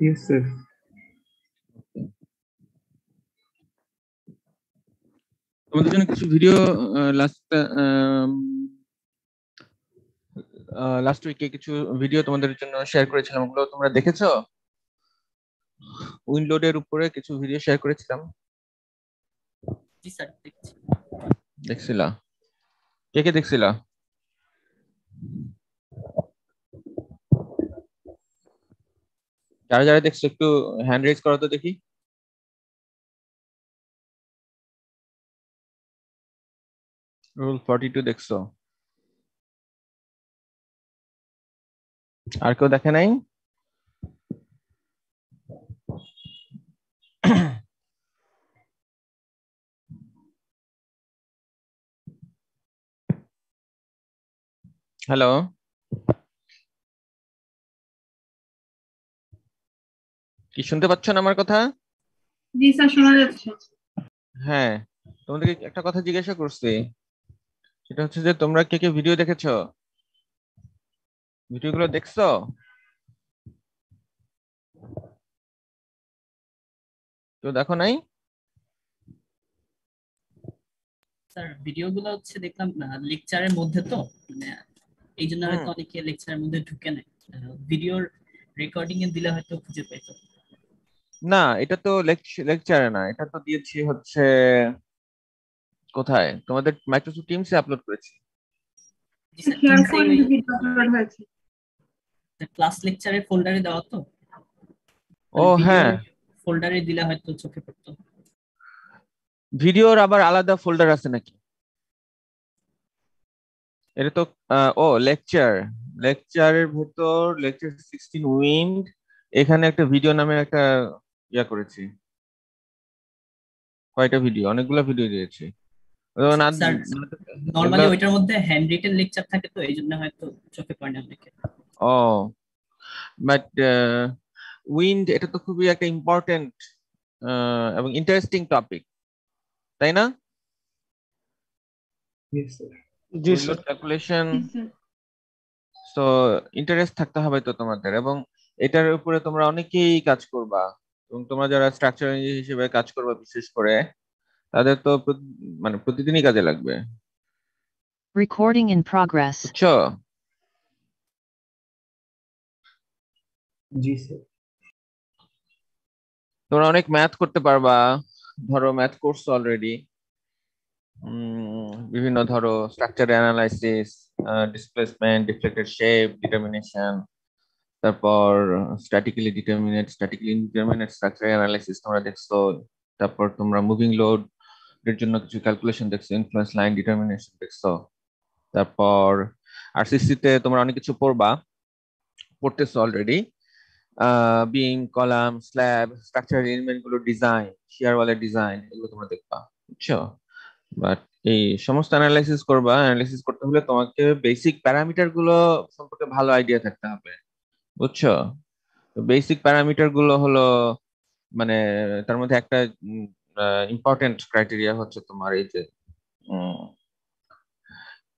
Yes, sir. তোমাদের জন্য কিছু ভিডিও লাস্ট উইকে কিছু ভিডিও তোমাদের জন্য শেয়ার করেছিলাম, ওগুলো তোমরা দেখেছো? উইন্ডোডের উপরে কিছু ভিডিও শেয়ার করেছিলাম। জি স্যার, দেখছি। দেখছিলা? কে কে দেখছিলা? যারা যারা দেখছো একটু হ্যান্ড রেজ করো তো দেখি। রুল 42 দেখছো? আর কেউ দেখে নাই? হ্যালো, কি শুনতে পাচ্ছ না আমার কথা? জি স্যার, শোনা যাচ্ছে। হ্যাঁ, তোমাদেরকে একটা কথা জিজ্ঞাসা করছি, সেটা হচ্ছে যে তোমরা কে কে ভিডিও দেখেছো? ভিডিওগুলো দেখছো? কেউ দেখো নাই? স্যার ভিডিওগুলো হচ্ছে দেখলাম লেকচারের মধ্যে, তো মানে এই জন্য হয়তো অনেকে লেকচারের মধ্যে ঢুকে নেয়, ভিডিওর রেকর্ডিং এ দিলে হয়তো খুঁজে পাইতো। না, এটা তো লেকচারে না, এটা তো দিয়েছি হচ্ছে কোথায়, তোমাদের মাইক্রোসফট টিমসে আপলোড করেছি। জি sir, SharePoint video upload হয়েছে। ক্লাস লেকচারের ফোল্ডারে দেওয়া তো, ও হ্যাঁ, ফোল্ডারে দিলে হয়তো চোখে পড়তো। ভিডিওর আবার আলাদা ফোল্ডার আছে নাকি? এটা তো ও লেকচারের ভেতর লেকচার 16 উইন্ড, এখানে একটা ভিডিও নামে একটা ইয়া করেছি। কয়টা ভিডিও, অনেকগুলো ভিডিও দিয়েছি। স্যার নরমালি ওইটার মধ্যে হ্যান্ড রিটেন লেকচার থাকে, তো এই জন্য হয়তো চোখে পড়ে না অনেকে। ও বাট উইন্ড এটা তো খুবই একটা ইম্পর্টেন্ট এবং ইন্টারেস্টিং টপিক, তাই না? Yes, sir. উইন্ড ক্যালকুলেশন, তো ইন্টারেস্ট থাকতে হবে তো তোমাদের, এবং এটার উপরে তোমরা অনেকেই কাজ করবা, এবং তোমরা যারা স্ট্রাকচার ইঞ্জিনিয়ার হিসেবে কাজ করবা বিশেষ করে, তাদের তো মানে প্রতিদিনই কাজে লাগবে। Recording in progress. বুঝছো? জি স্যার। তোমরা অনেক ম্যাথ করতে পারবা, ধরো ম্যাথ করছো অলরেডি, বিভিন্ন ধরো structure analysis, displacement, deflected shape, determination, তারপর স্ট্যাটিক্যালি ইনডিটারমিনেট স্ট্রাকচার অ্যানালাইসিস তোমরা দেখছো, তারপর তোমরা মুভিং লোড এর জন্য কিছু ক্যালকুলেশন দেখছো, ইনফ্লুয়েন্স লাইন ডিটারমিনেশন দেখছো, তারপর আরসিসি তে তোমরা অনেক কিছু পড়তেছো অলরেডি, বিম, কলাম, স্ল্যাব, স্ট্রাকচার এলিমেন্ট গুলো ডিজাইন, শিয়ার ওয়ালের ডিজাইন, এগুলো তোমরা দেখবা। বুঝছো? বাট এই সমস্ত অ্যানালাইসিস করতে হলে তোমাকে বেসিক প্যারামিটার গুলো সম্পর্কে ভালো আইডিয়া থাকতে হবে। বুঝছো? বেসিক প্যারামিটার গুলো হলো, মানে তার মধ্যে একটা ইম্পর্টেন্ট ক্রাইটেরিয়া হচ্ছে তোমার এই যে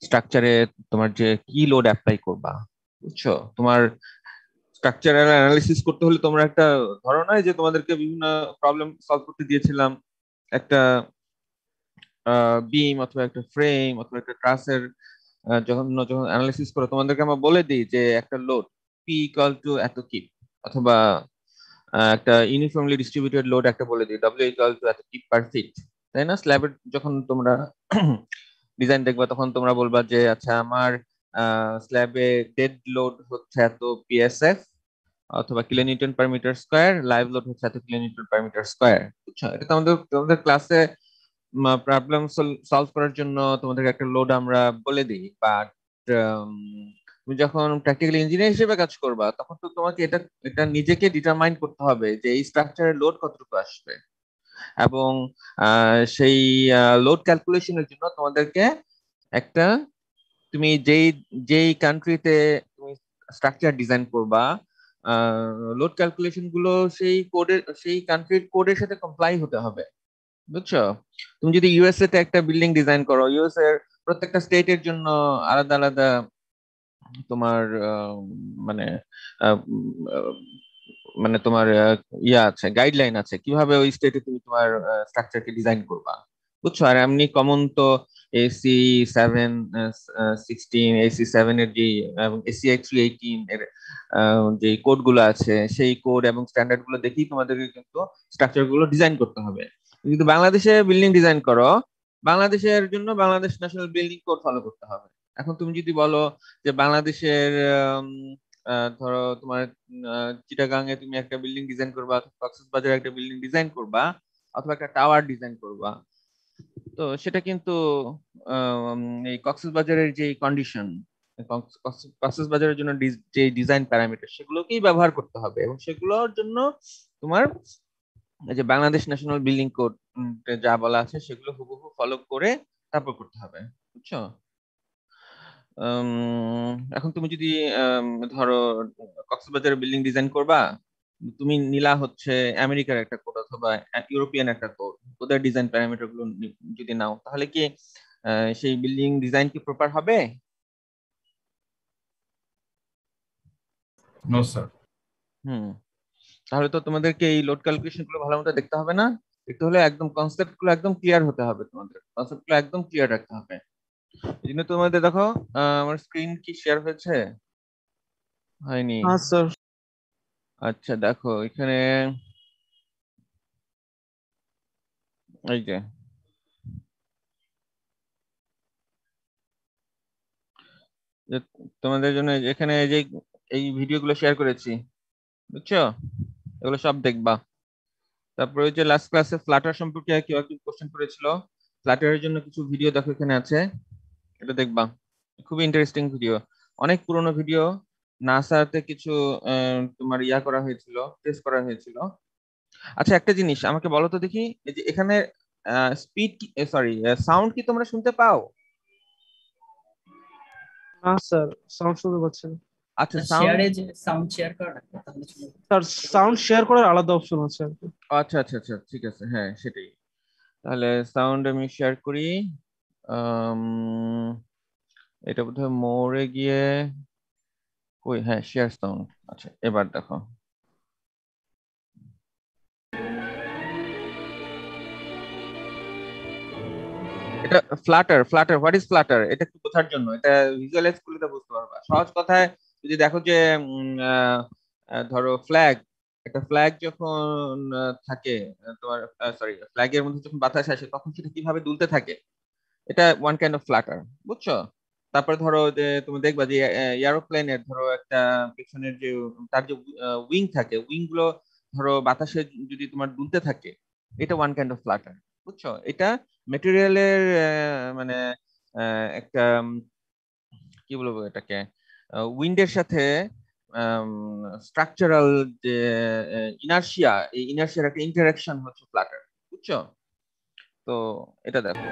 স্ট্রাকচারে তোমার যে কি লোড অ্যাপ্লাই করবা। বুঝছো? তোমার স্ট্রাকচারাল অ্যানালিসিস করতে হলে তোমরা একটা, ধরো নয় যে তোমাদেরকে বিভিন্ন প্রবলেম সলভ করতে দিয়েছিলাম, একটা বিম অথবা একটা ফ্রেম অথবা একটা ট্রাসের যখন যখন অ্যানালিসিস করে তোমাদেরকে আমরা বলে দিই যে একটা লোড পি ইকুয়াল টু এত কিপ, অথবা একটা ইউনিফর্মলি ডিস্ট্রিবিউটেড লোড একটা বলে দিই ডব্লিউ ইকুয়াল টু এত কিপ পার ফিট, তাই না? স্ল্যাবের যখন তোমরা ডিজাইন দেখবা তখন তোমরা বলবা যে আচ্ছা আমার স্ল্যাবে ডেড লোড হচ্ছে এত পিএসএফ অথবা kilonewton per metre square, live load হচ্ছে এত কিলোনিউটন পার মিটার স্কয়ার। বুঝছো? এটা তোমাদের ক্লাসে প্রবলেম সলভ করার জন্য তোমাদেরকে একটা লোড আমরা বলে দিই, বাট তুমি যখন প্র্যাকটিক্যাল ইঞ্জিনিয়ার হিসেবে কাজ করবা তখন তো তোমাকে এটা এটা নিজেকে ডিটারমাইন করতে হবে যে এই স্ট্রাকচারের লোড কতটুকু আসবে, এবং সেই লোড ক্যালকুলেশনের জন্য তোমাদেরকে একটা, তুমি যেই যেই কান্ট্রিতে তুমি স্ট্রাকচার ডিজাইন করবা, লোড ক্যালকুলেশন গুলো সেই কান্ট্রির কোডের সাথে কমপ্লাই হতে হবে। বুঝছো? তুমি যদি ইউএসএ তে একটা বিল্ডিং ডিজাইন করো, ইউএস এর প্রত্যেকটা স্টেটের জন্য আলাদা আলাদা তোমার মানে মানে তোমার ইয়া আছে, গাইডলাইন আছে কিভাবে ওই স্টেটে তুমি তোমার স্ট্রাকচারকে ডিজাইন করবা, বুঝছো? আর এমনি কমন তো এসি 7 16 AC 7 এর যে এবং ACI 318 এর যে কোড গুলো আছে, সেই কোড এবং স্ট্যান্ডার্ড গুলো দেখেই তোমাদেরকে কিন্তু স্ট্রাকচার গুলো ডিজাইন করতে হবে। কিন্তু বাংলাদেশে বিল্ডিং ডিজাইন করো, বাংলাদেশের জন্য Bangladesh national building code follow করতে হবে। এখন তুমি যদি বলো যে বাংলাদেশের ধরো তোমার চিটাগাং এ তুমি একটা বিল্ডিং ডিজাইন করবা, কক্সবাজারে একটা বিল্ডিং ডিজাইন করবা, অথবা একটা টাওয়ার ডিজাইন করবা, তো সেটা কিন্তু আম, এই কক্সবাজারের যে কন্ডিশন, কক্সবাজারের জন্য যে ডিজাইন প্যারামিটার সেগুলোকেই ব্যবহার করতে হবে, এবং সেগুলোর জন্য তোমার এই যে বাংলাদেশ ন্যাশনাল বিল্ডিং কোড যা বলা আছে সেগুলো হুবহু ফলো করে তারপর করতে হবে, বুঝছো? এখন তুমি যদি ধরো কক্সবাজারের বিল্ডিং ডিজাইন করবা, তুমি নিলা হচ্ছে আমেরিকার একটা কোড অথবা ইউরোপিয়ান একটা কোড, ওদের ডিজাইন প্যারামিটার গুলো যদি নাও, তাহলে কি সেই বিল্ডিং ডিজাইন কি প্রপার হবে? No sir. হুম, তাহলে তো তোমাদেরকে এই লোড ক্যালকুলেশন গুলো ভালো মতো দেখতে হবে না? দেখতে হলে একদম কনসেপ্ট গুলো একদম ক্লিয়ার হতে হবে, তোমাদের কনসেপ্ট গুলো একদম ক্লিয়ার রাখতে হবে। এই জন্য তোমাদের দেখো আমার স্ক্রিন কি শেয়ার হয়েছে? হয়নি? হ্যাঁ স্যার। আচ্ছা দেখো এখানে এই যে যে তোমাদের জন্য এখানে এই যে এই ভিডিওগুলো শেয়ার করেছি, বুঝছো? এগুলো সব দেখবা। তারপরে ওই যে লাস্ট ক্লাসে ফ্লাটার সম্পর্কে কেউ একজন কোশ্চেন করেছিল, ফ্লাটারের জন্য কিছু ভিডিও দেখো এখানে আছে, এটা দেখবা, খুবই ইন্টারেস্টিং ভিডিও, অনেক পুরনো ভিডিও। নাসাতে কিছু তোমার ইয়া করা হয়েছিল, টেস্ট করা হয়েছিল। আচ্ছা একটা জিনিস আমাকে বলো তো দেখি, এই যে এখানে স্পিড সরি সাউন্ড কি তোমরা শুনতে পাও? না স্যার, সাউন্ড শুনতে পাচ্ছি না। আচ্ছা সাউন্ড, শেয়ারে যে সাউন্ড শেয়ার করা রাখবে তাহলে শুনতে পাবে। স্যার সাউন্ড শেয়ার করার আলাদা অপশন আছে আর কি। আচ্ছা আচ্ছা আচ্ছা ঠিক আছে, হ্যাঁ সেটাই। তাহলে সাউন্ড আমি শেয়ার করি, আম, এটা বোধহয় মোরে গিয়ে কই, হ্যাঁ শেয়ার সাউন্ড। আচ্ছা এবার দেখো, এটা Flutter. Flutter, what is Flutter, এটা একটু বোঝার জন্য, এটা ভিজুয়ালাইজ করলে তো বুঝতে পারবা। সহজ কথায় যদি দেখো যে ধরো ফ্ল্যাগ, একটা ফ্ল্যাগ যখন থাকে তোমার সরি ফ্ল্যাগের মধ্যে যখন বাতাস আসে তখন সেটা কিভাবে দুলতে থাকে, এটা ওয়ান কাইন্ড অফ ফ্লাটার, বুঝছো? তারপরে ধরো যে তুমি দেখবা যে এরোপ্লেনের ধরো একটা পেছনের যে তার যে উইং থাকে, উইং গুলো ধরো বাতাসে যদি তোমার দুলতে থাকে, এটা ওয়ান কাইন্ড অফ ফ্লাটার, বুঝছো? এটা মেটেরিয়ালের মানে একটা কি বলবো এটাকে, উইন্ডের সাথে স্ট্রাকচারাল যে ইনার্শিয়া, এই ইনার্শিয়ার একটা ইন্টারাকশন হচ্ছে ফ্লাটার, বুঝছো? তো এটা দেখো,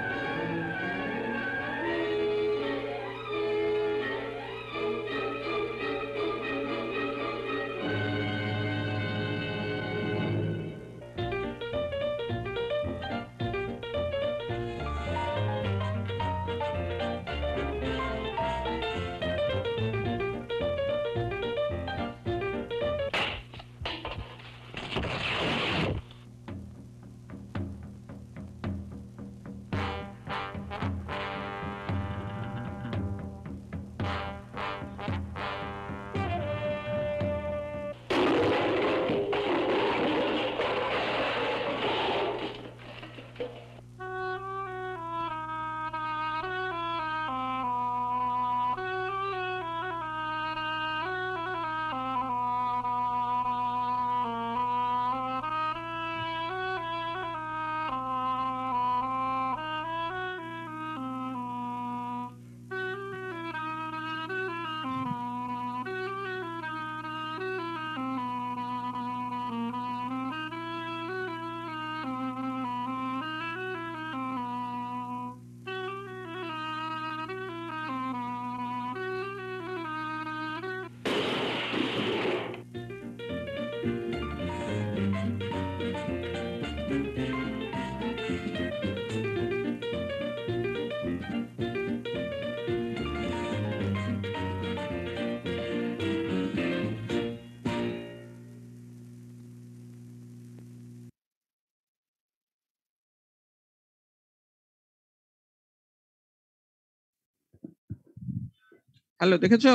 হ্যালো, দেখেছো?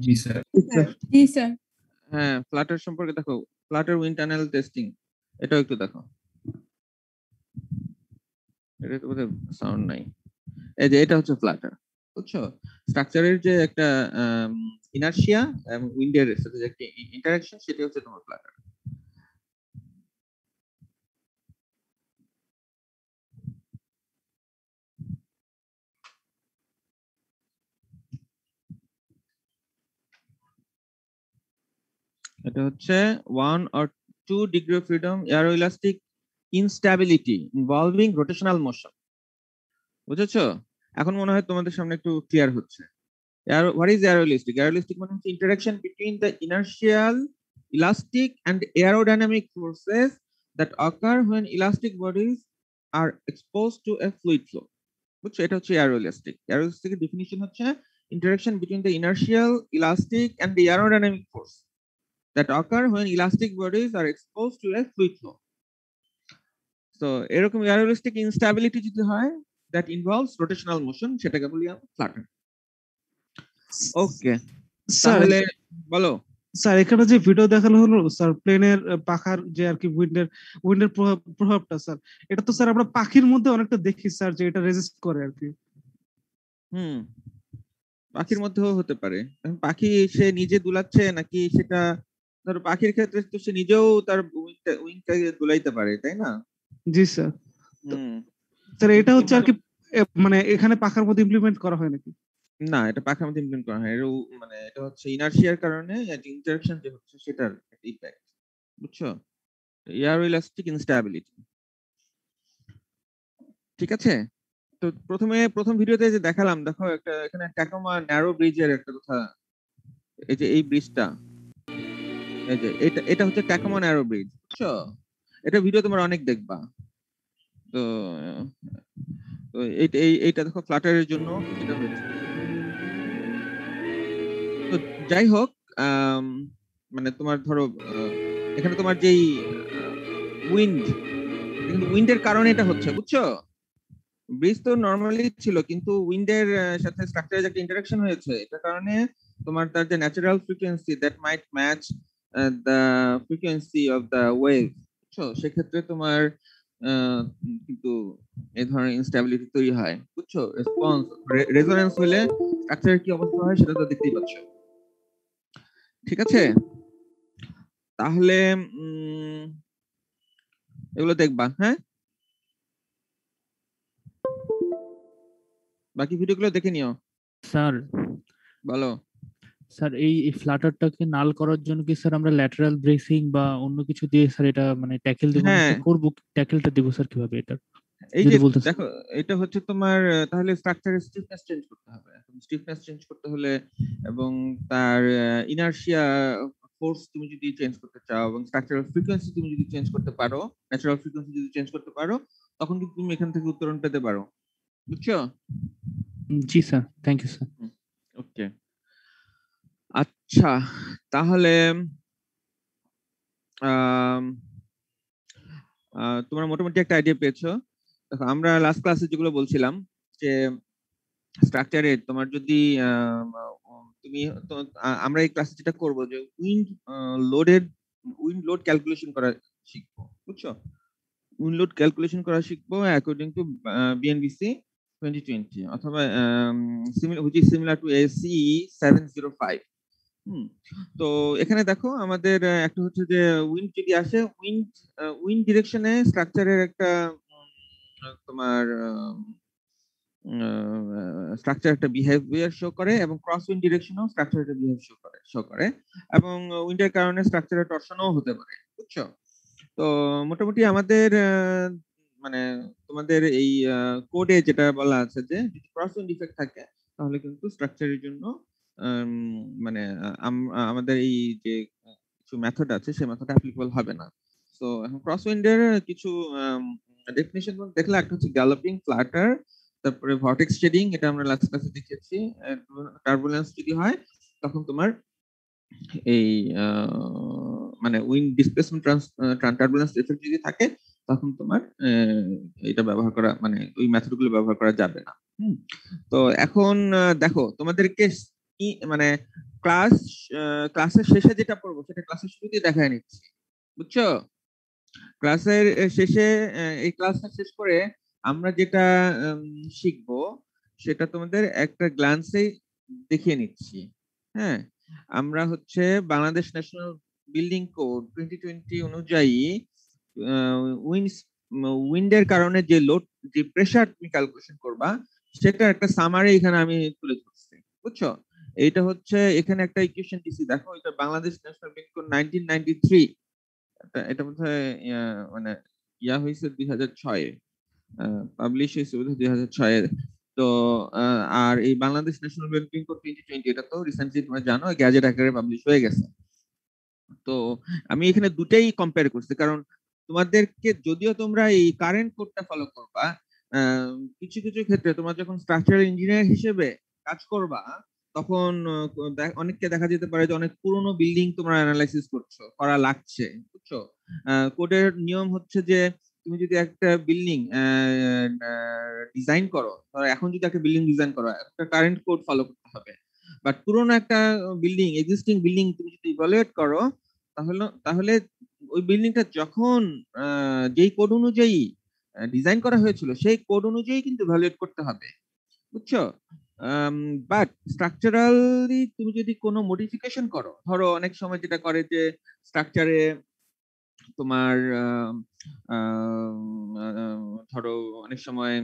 জি স্যার। জি স্যার। হ্যাঁ, ফ্লাটার সম্পর্কে দেখো, ফ্লাটার উইন্ড টানেল টেস্টিং, এটাও একটু দেখো। এটা তো বোধহয় সাউন্ড নাই। এই যে এটা হচ্ছে ফ্লাটার, বুঝছো? স্ট্রাকচারের যে একটা ইনার্শিয়া এবং উইন্ডের সাথে যে একটা ইন্টারাকশন, সেটা হচ্ছে তোমার ফ্লাটার। এটা হচ্ছে 1 or 2 degree of freedom aeroelastic instability involving rotational motion, বুঝেছো? এখন মনে হয় তোমাদের সামনে একটু ক্লিয়ার হচ্ছে। What is aeroelastic? Aeroelastic মানে হচ্ছে interaction between the inertial, elastic and aerodynamic forces that occur when elastic bodies are exposed to a fluid flow. বুঝছো? এটা হচ্ছে aeroelastic. Aeroelastic এর definition হচ্ছে interaction between the inertial, elastic and the aerodynamic force that occur when elastic bodies are exposed to a fluid flow. So এরকম aeroelastic instability যদি হয় that involves rotational motion, সেটাকে বলি আমরা flutter. ওকে, sir তাহলে বলো। স্যার এখানে যে ভিডিও দেখানো হলো স্যার, প্লেনের পাখার যে আর কি উইন্ডের প্রভাবটা স্যার, এটা তো স্যার আমরা পাখির মধ্যে অনেকটা দেখি স্যার যে এটা রেজিস্ট করে আর কি। পাখির মধ্যেও হতে পারে। এখন পাখি সে নিজে দুলাচ্ছে নাকি, সেটা ধরো পাখির ক্ষেত্রে তো সে নিজেও তার উইংটা দুলাইতে পারে, তাই না? জি স্যার। স্যার এটা হচ্ছে আর কি মানে এখানে পাখার মধ্যে ইমপ্লিমেন্ট করা হয় নাকি? না, এটা পাখার মধ্যে ইমপ্লিমেন্ট করা হয়। মানে এটা হচ্ছে ইনার্শিয়ার কারণে ইন্টারঅ্যাকশন যে হচ্ছে সেটার একটা ইফেক্ট, বুঝছো? এয়ারোইলাস্টিক ইনস্টেবিলিটি, ঠিক আছে? তো প্রথম ভিডিওতে যে দেখালাম, দেখো একটা এখানে ট্যাকোমা ন্যারো ব্রিজের একটা কথা। এই যে এই ব্রিজটা, এই যে এটা হচ্ছে ট্যাকোমা ন্যারো ব্রিজ, বুঝছো? এটা ভিডিও তোমরা অনেক দেখবা। তো তো এইটা দেখো ফ্লাটারের জন্য এটা হয়েছে। তো যাই হোক, মানে তোমার ধরো এখানে তোমার যেই উইন্ডের কারণে এটা হচ্ছে, বুঝছো? ব্রিজ তো নরমালি ছিল, কিন্তু উইন্ডের সাথে স্ট্রাকচারের একটা ইন্টারাকশন হয়েছে, এটার কারণে তোমার তার যে natural frequency that might match the frequency of the wave, বুঝছো? সেক্ষেত্রে তোমার কিন্তু এই ধরনের ইনস্টেবিলিটি তৈরি হয়, বুঝছো? রেসপন্স রেজোনেন্স হলে স্ট্রাকচারের কি অবস্থা হয় সেটা তো দেখতেই পাচ্ছ, ঠিক আছে? তাহলে এগুলো দেখবা, হ্যাঁ? বাকি ভিডিওগুলো দেখে নিও। স্যার বলো। স্যার এই ফ্লাটারটাকে নাল করার জন্য কি স্যার আমরা ল্যাটারাল ব্রেসিং বা অন্য কিছু দিয়ে স্যার এটা মানে ট্যাকেল দেব, হ্যাঁ, করব ট্যাকেলটা দেব স্যার কিভাবে এটা এই যদি যে বলতেন। দেখো, এটা হচ্ছে তোমার তাহলে স্ট্রাকচারের স্টিফনেস চেঞ্জ করতে হবে। এখন স্টিফনেস চেঞ্জ করতে হলে এবং তার ইনার্শিয়া ফোর্স তুমি যদি চেঞ্জ করতে চাও এবং স্ট্রাকচারাল ফ্রিকোয়েন্সি তুমি যদি চেঞ্জ করতে পারো, ন্যাচারাল ফ্রিকোয়েন্সি যদি চেঞ্জ করতে পারো, তখন কিন্তু তুমি এখান থেকে উত্তরণ পেতে পারো, বুঝছো? জি স্যার, থ্যাংক ইউ স্যার। ওকে, আচ্ছা, তাহলে তোমরা মোটামুটি একটা আইডিয়া পেয়েছো। দেখো আমরা লাস্ট ক্লাসে যেগুলো বলছিলাম যে স্ট্রাকচারে তোমার যদি তুমি আমরা এই ক্লাসে যেটা করব যে উইন্ড লোড ক্যালকুলেশন করা শিখবো, বুঝছো? উইন্ড লোড ক্যালকুলেশন করা শিখবো অ্যাকর্ডিং টু বিএনবিসি 2020 অথবা which is similar to ACE 705। তো এখানে দেখো আমাদের একটা হচ্ছে যে উইন্ড যদি আসে, উইন্ড ডিরেকশনে স্ট্রাকচারের একটা তোমার স্ট্রাকচার একটা বিহেভিয়ার শো করে এবং ক্রস উইন্ড ডিরেকশনেও স্ট্রাকচার একটা বিহেভিয়ার শো করে এবং উইন্ডের কারণে স্ট্রাকচারের টর্শনও হতে পারে, বুঝছো? তো মোটামুটি আমাদের মানে তোমাদের এই কোডে যেটা বলা আছে যে যদি ক্রস উইন্ড ইফেক্ট থাকে তাহলে কিন্তু স্ট্রাকচারের জন্য মানে আমাদের এই যে কিছু মেথড আছে সেই মেথড অ্যাপ্লিকেবল হবে না। তো এখন ক্রস উইন্ডের কিছু ডেফিনিশন দেখলে একটা হচ্ছে গ্যালোপিং, ফ্লাটার, তারপরে ভর্টেক্স শেডিং, এটা আমরা লাস্ট ক্লাসে দেখেছি। টার্বুলেন্স যদি হয় তখন তোমার এই মানে উইন্ড ডিসপ্লেসমেন্ট টার্বুলেন্স এফেক্ট যদি থাকে তখন তোমার এটা ব্যবহার করা মানে ওই মেথডগুলো ব্যবহার করা যাবে না। তো এখন দেখো তোমাদেরকে মানে ক্লাসের শেষে যেটা পড়বো সেটা ক্লাসের শুরুতেই দেখায় নিচ্ছি, বুঝছো? ক্লাসের শেষে এই ক্লাসটা শেষ করে আমরা যেটা শিখবো সেটা তোমাদের একটা গ্ল্যান্সেই দেখিয়ে নিচ্ছি। হ্যাঁ, আমরা হচ্ছে বাংলাদেশ ন্যাশনাল বিল্ডিং কোড 2020 অনুযায়ী উইন্ডের কারণে যে লোড যে প্রেসার তুমি ক্যালকুলেশন করবা সেটা একটা সামারি এখানে আমি তুলে ধরছি, বুঝছো? এইটা হচ্ছে এখানে একটা ইকুয়েশন দিছি, দেখো এটা বাংলাদেশ ন্যাশনাল বিল্ডিং কোড 1993, এটা বোধহয় মানে ইয়া হয়েছে 2006, পাবলিশ হয়েছে বোধহয় 2006। তো আর এই বাংলাদেশ ন্যাশনাল বিল্ডিং কোড 2020 এটা তো রিসেন্টলি তোমরা জানো গ্যাজেট আকারে পাবলিশ হয়ে গেছে। তো আমি এখানে দুটাই কম্পেয়ার করছি, কারণ তোমাদেরকে যদিও তোমরা এই কারেন্ট কোডটা ফলো করবা, কিছু কিছু ক্ষেত্রে তোমরা যখন স্ট্রাকচারাল ইঞ্জিনিয়ার হিসেবে কাজ করবা তখন অনেককে দেখা যেতে পারে যে অনেক পুরনো বিল্ডিং তোমরা অ্যানালাইসিস করা লাগছে, বুঝছো? কোডের নিয়ম হচ্ছে যে তুমি যদি একটা বিল্ডিং ডিজাইন করো, এখন যদি একটা বিল্ডিং ডিজাইন করো একটা কারেন্ট কোড ফলো করতে হবে, বাট পুরোনো একটা বিল্ডিং এক্সিস্টিং বিল্ডিং তুমি যদি ইভালুয়েট করো তাহলে ওই বিল্ডিংটা যখন যেই কোড অনুযায়ী ডিজাইন করা হয়েছিল সেই কোড অনুযায়ী কিন্তু ইভালুয়েট করতে হবে, বুঝছো? বাট স্ট্রাকচারালি তুমি যদি কোনো মডিফিকেশন করো, ধরো অনেক সময় যেটা করে যে স্ট্রাকচারে তোমার ধরো অনেক সময়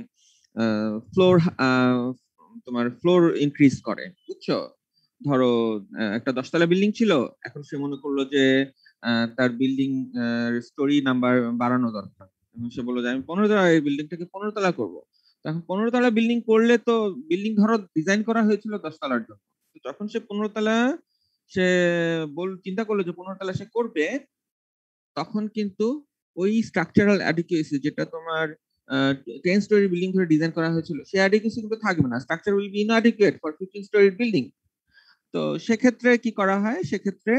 ফ্লোর ইনক্রিজ করে, বুঝছো? ধরো একটা 10 তলা বিল্ডিং ছিল, এখন সে মনে করলো যে তার বিল্ডিং স্টোরি নাম্বার বাড়ানো দরকার, সে বললো যে আমি 15 তলা এই বিল্ডিংটাকে 15 তলা করবো। এখন 15 তলা বিল্ডিং করলে তো বিল্ডিং ধরো ডিজাইন করা হয়েছিল 10 তলার জন্য, যখন সে 15 তলা সে চিন্তা করলো যে 15 তলা সে করবে, তখন কিন্তু ওই স্ট্রাকচারাল অ্যাডিকুয়েসি যেটা তোমার 10 স্টোরি বিল্ডিং ধরে ডিজাইন করা হয়েছিল সেই অ্যাডিকুয়েসি কিন্তু থাকবে না, structure will be inadequate for 15 story building. তো সেক্ষেত্রে কি করা হয়, সেক্ষেত্রে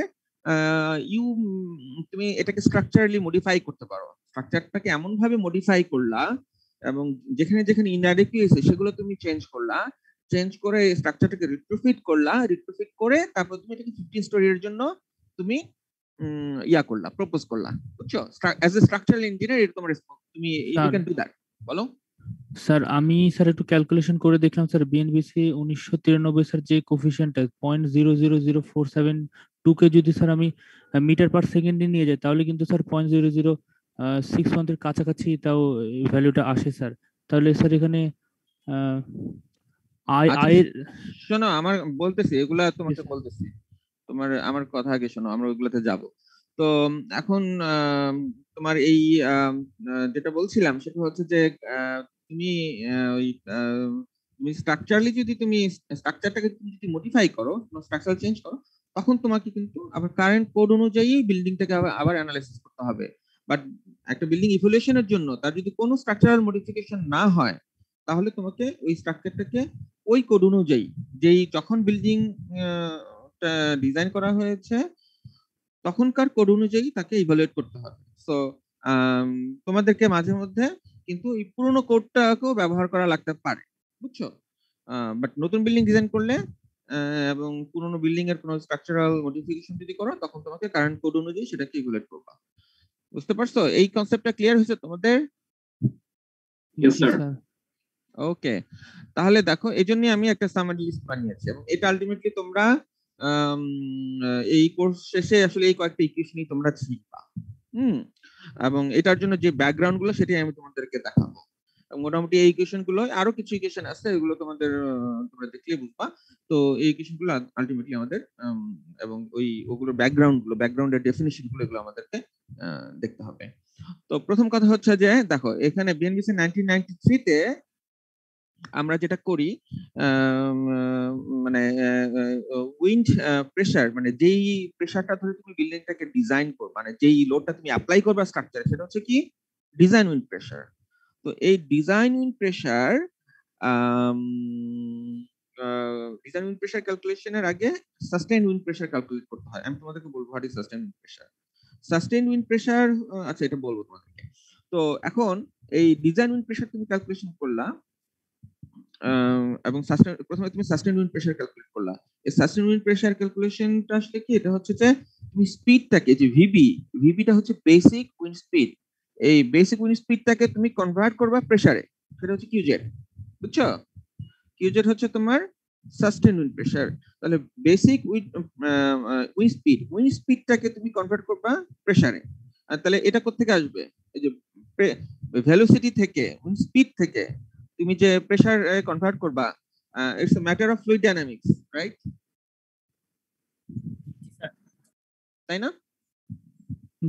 তুমি এটাকে স্ট্রাকচারালি মডিফাই করতে পারো, স্ট্রাকচারটাকে এমন ভাবে মডিফাই করলা এবং যেখানে যেখানে ইনঅ্যাডিকুয়েসি সেগুলো তুমি চেঞ্জ করে স্ট্রাকচারটাকে রিট্রোফিট করে তারপর তুমি এটাকে 15 স্টোরির জন্য তুমি প্রপোজ করলা, বুঝছো? অ্যাজ এ স্ট্রাকচারাল ইঞ্জিনিয়ার এটা তোমার তুমি ইউ ক্যান ডু দ্যাট। বলো স্যার। আমি স্যার একটু ক্যালকুলেশন করে দেখলাম স্যার, বিএনবিসি 1993 স্যার যে কোফিশিয়েন্টটা 0.00472 কে যদি স্যার আমি মিটার পার সেকেন্ডে নিয়ে যাই তাহলে কিন্তু স্যার 0.0061 এর কাছাকাছি তাও ভ্যালুটা আসে স্যার। তাহলে স্যার এখানে আয়ের শোনো আমার বলতেছি, এগুলা তোমাকে বলতেছি, আমার কথা আগে শোনো, আমরা ওইগুলোতে যাব। তো এখন তোমার এই যেটা বলছিলাম সেটা হচ্ছে যে তুমি স্ট্রাকচারালি যদি তুমি স্ট্রাকচারটাকে যদি মডিফাই করো, স্ট্রাকচার চেঞ্জ করো, তখন তোমাকে কিন্তু আবার কারেন্ট কোড অনুযায়ী বিল্ডিংটাকে আবার অ্যানালাইসিস করতে হবে। বাট একটা বিল্ডিং ইভ্যালুয়েশনের জন্য তার যদি কোনো স্ট্রাকচারাল মডিফিকেশন না হয় তাহলে তোমাকে ওই স্ট্রাকচারটাকে ওই কোড অনুযায়ী যেই যখন বিল্ডিং ডিজাইন করা হয়েছে তখনকার কোড অনুযায়ী তাকে ইভালুয়েট করতে হবে। সো তোমাদেরকে মাঝে মধ্যে কিন্তু এই পুরোনো কোডটাকেও ব্যবহার করা লাগতে পারে, বুঝছো? বাট নতুন বিল্ডিং ডিজাইন করলে এবং পুরোনো বিল্ডিং এর কোনো স্ট্রাকচারাল মডিফিকেশন যদি করো তখন তোমাকে কারেন্ট কোড অনুযায়ী সেটাকে ইভালুয়েট করবা। বুঝতে পারছো? এই কনসেপ্টটা ক্লিয়ার হয়েছে তোমাদের? Yes sir. ওকে, তাহলে দেখো এই জন্য আমি একটা সামারি লিস্ট বানিয়েছি এবং এটা আলটিমেটলি তোমরা এই কোর্স শেষে আসলে এই কয়েকটা ইকুয়েশনই তোমরা শিখবা। এবং এটার জন্য যে ব্যাকগ্রাউন্ড গুলো সেটাই আমি তোমাদেরকে দেখাবো। মোটামুটি এই ইকুয়েশন গুলো, আরো কিছু ইকুয়েশন আছে এগুলো তোমরা দেখলে বুঝবা। তো এই ইকুয়েশন গুলো আলটিমেটলি আমাদের এবং ওগুলোর ব্যাকগ্রাউন্ডের ডেফিনিশন গুলো এগুলো আমাদেরকে দেখতে হবে। তো প্রথম কথা হচ্ছে যে দেখো এখানে বিএনবিসি 1993 তে আমরা যেটা করি মানে উইন্ড প্রেসার, মানে যেই প্রেসারটা ধরে তুমি বিল্ডিংটাকে ডিজাইন করবে, মানে যেই লোডটা তুমি অ্যাপ্লাই করবে স্ট্রাকচারে সেটা হচ্ছে কি ডিজাইন উইন্ড প্রেসার। তো এই ডিজাইন উইন্ড প্রেসার ক্যালকুলেশনের আগে সাস্টেইন উইন্ড প্রেসার ক্যালকুলেট করতে হয়। আমি তোমাদেরকে বলবো what is sustain wind pressure. Sustain wind pressure, আচ্ছা এটা বলবো তোমাদেরকে। তো তো এখন এই ডিজাইন উইন্ড প্রেসার তুমি ক্যালকুলেশন করলা, এবং প্রথমে তুমি সাস্টেইন উইন্ড প্রেসার ক্যালকুলেট করলা। এই সাস্টেইন উইন্ড প্রেসার ক্যালকুলেশনটা আসলে কি, এটা হচ্ছে যে তুমি স্পিডটাকে, যে ভিবিটা হচ্ছে বেসিক উইন্ড স্পিড, এই বেসিক উইন্ড স্পিডটাকে তুমি কনভার্ট করবা প্রেসারে, সেটা হচ্ছে কিউজেড। বুঝছো? কিউজেড হচ্ছে তোমার সাস্টেইন উইন্ড প্রেসার। তাহলে বেসিক উইন্ড স্পিডটাকে তুমি কনভার্ট করবা প্রেসারে। আর তাহলে এটা কোত্থেকে আসবে? এই যে ভেলোসিটি থেকে, উইন্ড স্পিড থেকে তুমি যে প্রেসার কনভার্ট করবা, it's a matter of fluid dynamics, right? তাই না?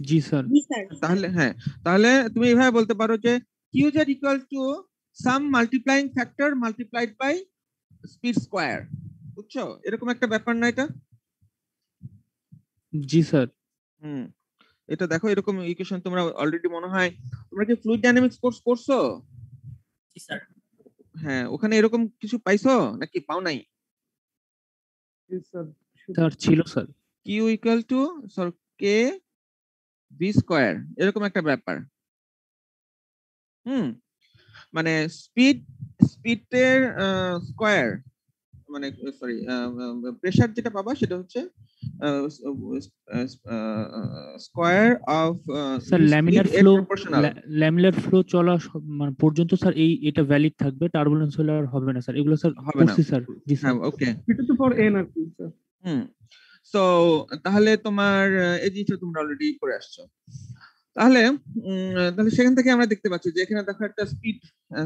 জি স্যার। তাহলে হ্যাঁ, তাহলে তুমি এইভাবে বলতে পারো যে QZ equal to some multiplying factor multiplied by speed square. বুঝছো? এরকম একটা ব্যাপার না এটা? জি স্যার। এটা দেখো, এরকম ইকুয়েশন তোমরা অলরেডি মনে হয়, তোমরা কি ফ্লুইড ডাইনামিক্স কোর্স করছো? জি স্যার। হ্যাঁ, ওখানে এরকম কিছু পাইছো নাকি পাও নাই? স্যার ছিল sir. Q equal to K V square, এরকম একটা ব্যাপার। মানে স্পিডের স্কয়ার, মানে সরি, প্রেসার যেটা পাবা সেটা হচ্ছে square of sir laminar flow চলা মানে পর্যন্ত স্যার এটা ভ্যালিড থাকবে, টার্বুলেন্স হলে আর হবে না স্যার, এগুলো স্যার হবে না। করছি স্যার। জি স্যার। ওকে, এটা তো ফর এন আর কি স্যার। সো তাহলে তোমার এই জিনিসটা তোমরা অলরেডি করে আসছো। তাহলে সেখান থেকে আমরা দেখতে পাচ্ছি যে এখানে দেখো একটা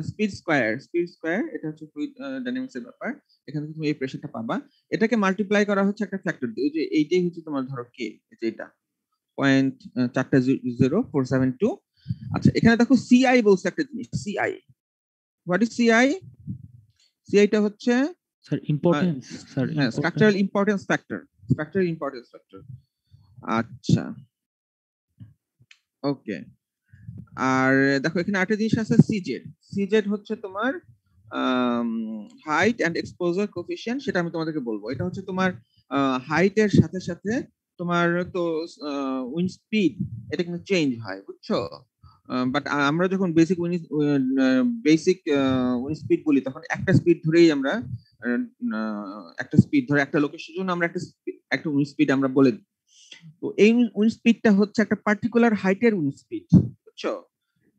স্পিড স্কয়ার, এটা হচ্ছে ফ্লুইড ডাইনামিক্সের ব্যাপার। এখান থেকে তুমি এই প্রেসারটা পাবা, এটাকে মাল্টিপ্লাই করা হচ্ছে একটা ফ্যাক্টর দিয়ে, যে এইটাই হচ্ছে তোমার ধরো কে, যে এটা 0.472। আচ্ছা, এখানে দেখো সিআই বলছে একটা জিনিস, সিআই। What is CI? সিআইটা হচ্ছে sir importance, sir structural importance factor. আচ্ছা, ওকে। আর দেখো এখানে আরেকটা জিনিস আছে, সিজেড হচ্ছে তোমার হাইট এন্ড এক্সপোজার কোএফিশিয়েন্ট, সেটা আমি তোমাদেরকে বলবো। এটা হচ্ছে তোমার হাইটের সাথে সাথে তোমার তো উইন্ড স্পিড, এটা কিন্তু চেঞ্জ হয়, বুঝছো? বাট আমরা যখন বেসিক উইন্ড স্পিড বলি, তখন একটা স্পিড ধরেই আমরা একটা লোকেশনের জন্য আমরা একটা উইন্ড স্পিড আমরা বলে দিই। তো এই উইন্ড স্পিডটা হচ্ছে একটা পার্টিকুলার হাইটের উইন্ড স্পিড, বুঝছো?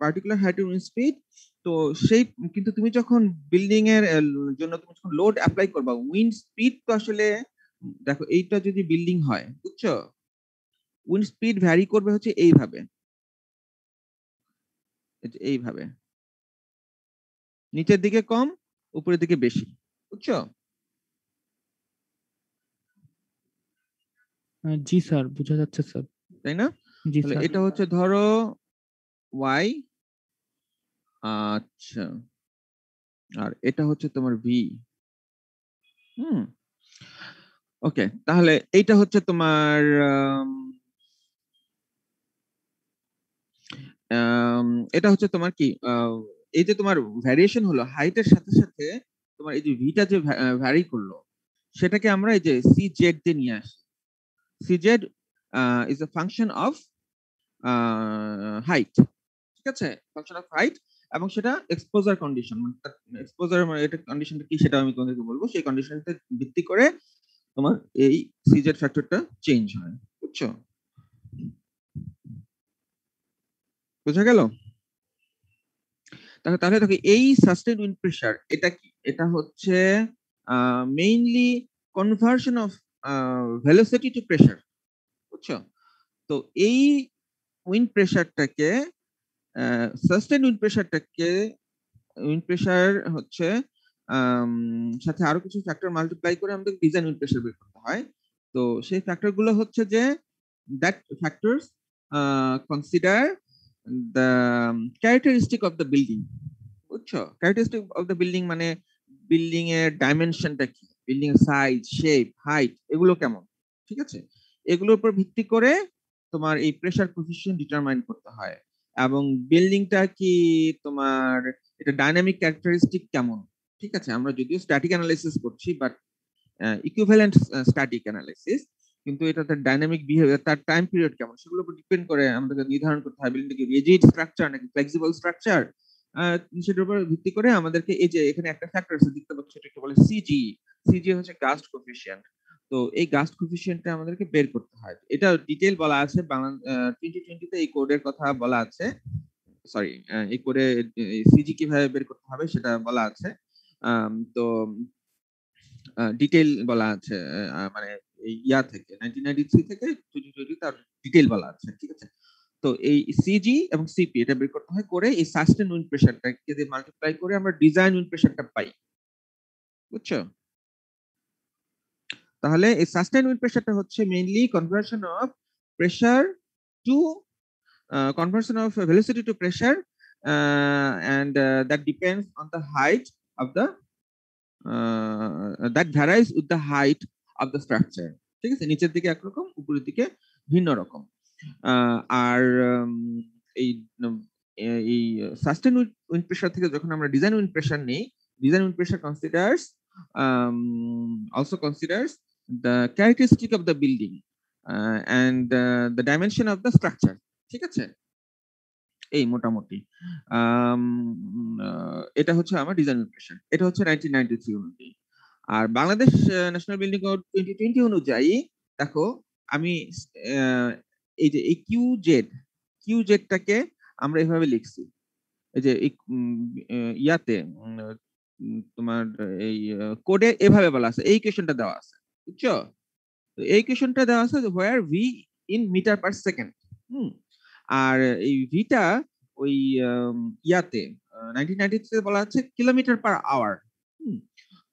পার্টিকুলার হাইটের উইন্ড স্পিড। তো সেই কিন্তু তুমি যখন বিল্ডিং এর জন্য তুমি যখন লোড অ্যাপ্লাই করবা, উইন্ড স্পিড তো আসলে দেখো, এইটা যদি বিল্ডিং হয়, বুঝছো, উইন্ড স্পিড ভ্যারি করবে হচ্ছে এইভাবে, নিচের দিকে কম, উপরের দিকে বেশি, বুঝছো? জি স্যার, বোঝা যাচ্ছে স্যার। তাই না? জি তাহলে স্যার। এটা হচ্ছে ধরো ওয়াই, আচ্ছা, আর এটা হচ্ছে তোমার ভি। ওকে, তাহলে এইটা হচ্ছে তোমার এটা হচ্ছে তোমার কি, এই যে তোমার ভ্যারিয়েশন হলো হাইটের সাথে সাথে, তোমার এই যে ভিটা যে ভ্যারি করলো, সেটাকে আমরা এই যে সিজেড দিয়ে নিয়ে আসি। CZ is a function of height, ঠিক আছে? ফাংশন অফ হাইট, এবং সেটা এক্সপোজার কন্ডিশন, এক্সপোজার মানে এটা কন্ডিশনটা কি সেটা আমি তোমাদেরকে বলবো। সেই কন্ডিশনটা ভিত্তি করে তোমার এই সিজেড ফ্যাক্টরটা চেঞ্জ হয়, বুঝছো? বোঝা গেল? তাহলে দেখো, এই সাস্টেইন উইন্ড প্রেসার এটা কি? এটা হচ্ছে mainly conversion of velocity to pressure, বুঝছো? তো এই উইন্ড প্রেসারটাকে, সাস্টেইন উইন্ড প্রেসার হচ্ছে সাথে আরো কিছু ফ্যাক্টর মাল্টিপ্লাই করে আমাদের ডিজাইন উইন্ড প্রেসার বের করতে হয়। তো সেই ফ্যাক্টর গুলো হচ্ছে যে that factors consider the characteristic of the building, বুঝছো? characteristic of the building মানে বিল্ডিং এর ডাইমেনশনটা কি, বিল্ডিং এর সাইজ, শেপ, হাইট, এগুলো কেমন, ঠিক আছে? এগুলোর উপর ভিত্তি করে তোমার এই প্রেসার কোএফিশিয়েন্ট ডিটারমাইন করতে হয়। এবং বিল্ডিংটা কি তোমার, এটা ডাইনামিক ক্যারেক্টারিস্টিক কেমন, ঠিক আছে? আমরা যদিও স্ট্যাটিক অ্যানালাইসিস করছি, বাট ইকুইভ্যালেন্ট স্ট্যাটিক অ্যানালাইসিস, কিন্তু এটা তার ডাইনামিক বিহেভিয়ার, তার টাইম পিরিয়ড কেমন, সেগুলোর উপর ডিপেন্ড করে আমাদেরকে নির্ধারণ করতে হয় বিল্ডিংটা কি রিজিড স্ট্রাকচার নাকি ফ্লেক্সিবল স্ট্রাকচার। সেটার উপর ভিত্তি করে আমাদেরকে এই যে এখানে একটা ফ্যাক্টর আছে দেখতে পাচ্ছ, এটাকে বলে সিজি। সিজি হচ্ছে গাস্ট কোফিশিয়েন্ট। তো এই গাস্ট কোফিশিয়েন্টটা আমাদেরকে বের করতে হয়। এটা ডিটেইল বলা আছে বাংলা 2020 তে এই কোডের কথা বলা আছে, সরি এই কোডে সিজি কিভাবে বের করতে হবে সেটা বলা আছে। তো ডিটেইল বলা আছে, মানে ইয়া থেকে 1993 থেকে 2020 তার ডিটেইল বলা আছে, ঠিক আছে। তো এই সিজি এবং সিপি এটা বের করতে হয়, করে এই সাস্টেন উইন্ড প্রেসারটাকে দিয়ে মাল্টিপ্লাই করে আমরা ডিজাইন উইন্ড প্রেসারটা পাই, বুঝছো? তাহলে এই সাস্টেন উইন্ড প্রেসারটা হচ্ছে mainly conversion of pressure to conversion of velocity to pressure, and that depends on the height of the that varies with the height of the structure, ঠিক আছে। নিচের দিকে একরকম, উপরের দিকে ভিন্ন রকম। আর এই সাস্টেন উইন্ড প্রেসার থেকে যখন আমরা ডিজাইন উইন্ড প্রেসার নেই, design wind pressure considers also considers the characteristic of the building and the dimension of the structure, ঠিক আছে। এই মোটামুটি এটা হচ্ছে আমার ডিজাইন উইন্ড প্রেসার। এটা হচ্ছে 1993 অনুযায়ী। আর বাংলাদেশ ন্যাশনাল বিল্ডিং কোড 2020 অনুযায়ী দেখো আমি এই যে এই কিউজেডটাকে আমরা এভাবে লিখছি, এই যে ইয়াতে তোমার এই কোডে এভাবে বলা আছে, এই ইকুয়েশনটা দেওয়া আছে, বুঝছো? তো এই ইকুয়েশনটা দেওয়া আছে where v in meter per second। আর এই ভিটা ওই ইয়াতে 1993 তে বলা আছে কিলোমিটার পার আওয়ার।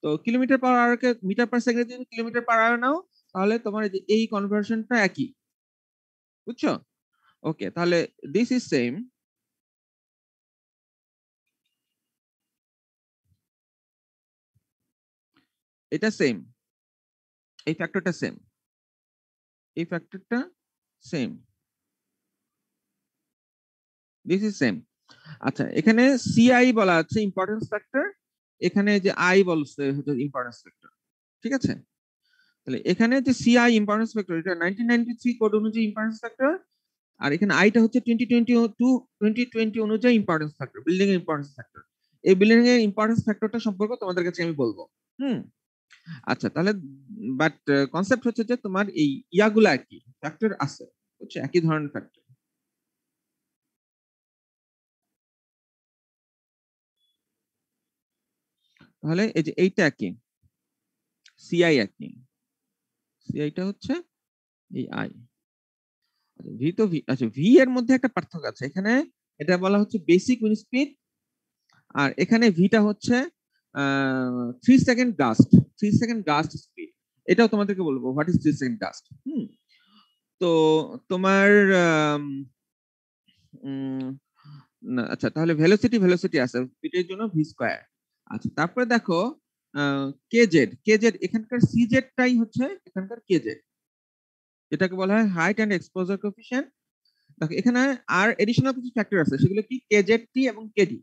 তো কিলোমিটার পার আওয়ারকে মিটার পার সেকেন্ডে যদি কিলোমিটার পার আওয়ার নাও, তাহলে তোমার এই কনভার্সনটা একই, বুঝছো? ওকে, তাহলে দিস ইজ সেম। এটা সেম, এই ফ্যাক্টরটা সেম, এই ফ্যাক্টরটা সেম, দিস ইজ সেম। আচ্ছা, এখানে সিআই বলা আছে ইম্পর্টেন্স ফ্যাক্টর, এখানে যে আই বলছে হচ্ছে ইম্পর্টেন্স ফ্যাক্টর, ঠিক আছে। তাহলে এখানে যে সিআই ইম্পর্টেন্স ফ্যাক্টর, এটা 1993 কোড অনুযায়ী ইম্পর্টেন্স ফ্যাক্টর, আর এখানে আইটা হচ্ছে 2020 অনুযায়ী ইম্পর্টেন্স ফ্যাক্টর, বিল্ডিং এর ইম্পর্টেন্স ফ্যাক্টর। এই বিল্ডিং এর ইম্পর্টেন্স ফ্যাক্টরটা সম্পর্কে তোমাদের কাছে আমি বলবো। আচ্ছা, তাহলে বাট কনসেপ্ট হচ্ছে যে তোমার এই ইয়াগুলা একই, ফ্যাক্টর আছে, হচ্ছে একই ধরনের ফ্যাক্টর। তাহলে এই যে এইটা একই, সিআই একই, সিআইটা হচ্ছে এই আই। ভি তো ভি, আচ্ছা ভি এর মধ্যে একটা পার্থক্য আছে, এখানে এটা বলা হচ্ছে বেসিক উইন্ড স্পিড, আর এখানে ভিটা হচ্ছে 3 second gust, 3 second gust speed. এটাও তোমাদেরকে বলবো হোয়াট ইজ 3 সেকেন্ড গাস্ট। তো তোমার আচ্ছা, তাহলে ভেলোসিটি আছে স্পিডের জন্য ভি স্কয়ার। আচ্ছা, তারপরে দেখো কেজেড এখানকার সিজেডটাই হচ্ছে এখানকার কেজেড, এটাকে বলা হয় হাইট এন্ড এক্সপোজার কোএফিশিয়েন্ট। দেখো এখানে আর এডিশনাল কিছু ফ্যাক্টর আছে, সেগুলো কি কেজেডটি এবং KD.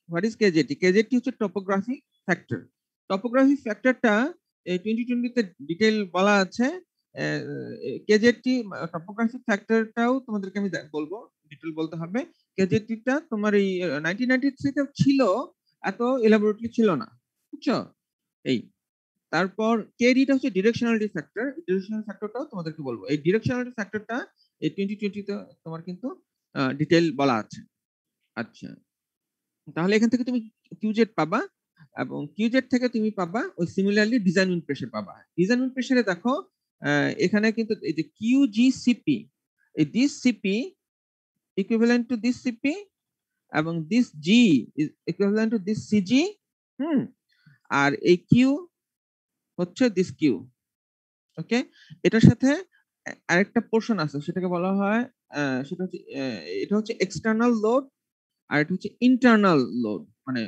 What is KZT? KZT হচ্ছে টপোগ্রাফি ফ্যাক্টর। টপোগ্রাফি ফ্যাক্টরটা এই 2020 তে ডিটেইল বলা আছে। কেজেডটি টপোগ্রাফি ফ্যাক্টরটাও তোমাদেরকে আমি বলবো, ডিটেইল বলতে হবে। কেজেডটিটা তোমার এই 1993 তে ছিল, এত এলাবোরেটলি ছিল না, বুঝছো? এই তারপর কেডিটা হচ্ছে ডিরেকশনালিটি ফ্যাক্টর, ডিরেকশনাল ফ্যাক্টরটাও তোমাদেরকে বলবো। এই ডিরেকশনালিটি ফ্যাক্টরটা এই 2020 তে তোমার কিন্তু ডিটেইল বলা আছে। আচ্ছা, তাহলে এখান থেকে তুমি কিউজেড পাবা, এবং কিউজেড থেকে তুমি পাবা ওই সিমিলারলি ডিজাইন উইন্ড প্রেসার পাবা। ডিজাইন উইন্ড প্রেসারে দেখো এখানে কিন্তু এই যে কিউজিসিপি, এই this CP equivalent to this CP এবং this G is equivalent to this CG. আর এই কিউ হচ্ছে দিস কিউ। ওকে, এটার সাথে আরেকটা পোর্শন আছে, সেটাকে বলা হয় সেটা হচ্ছে এটা হচ্ছে এক্সটার্নাল লোড, আর এটা হচ্ছে ইন্টারনাল লোড। মানে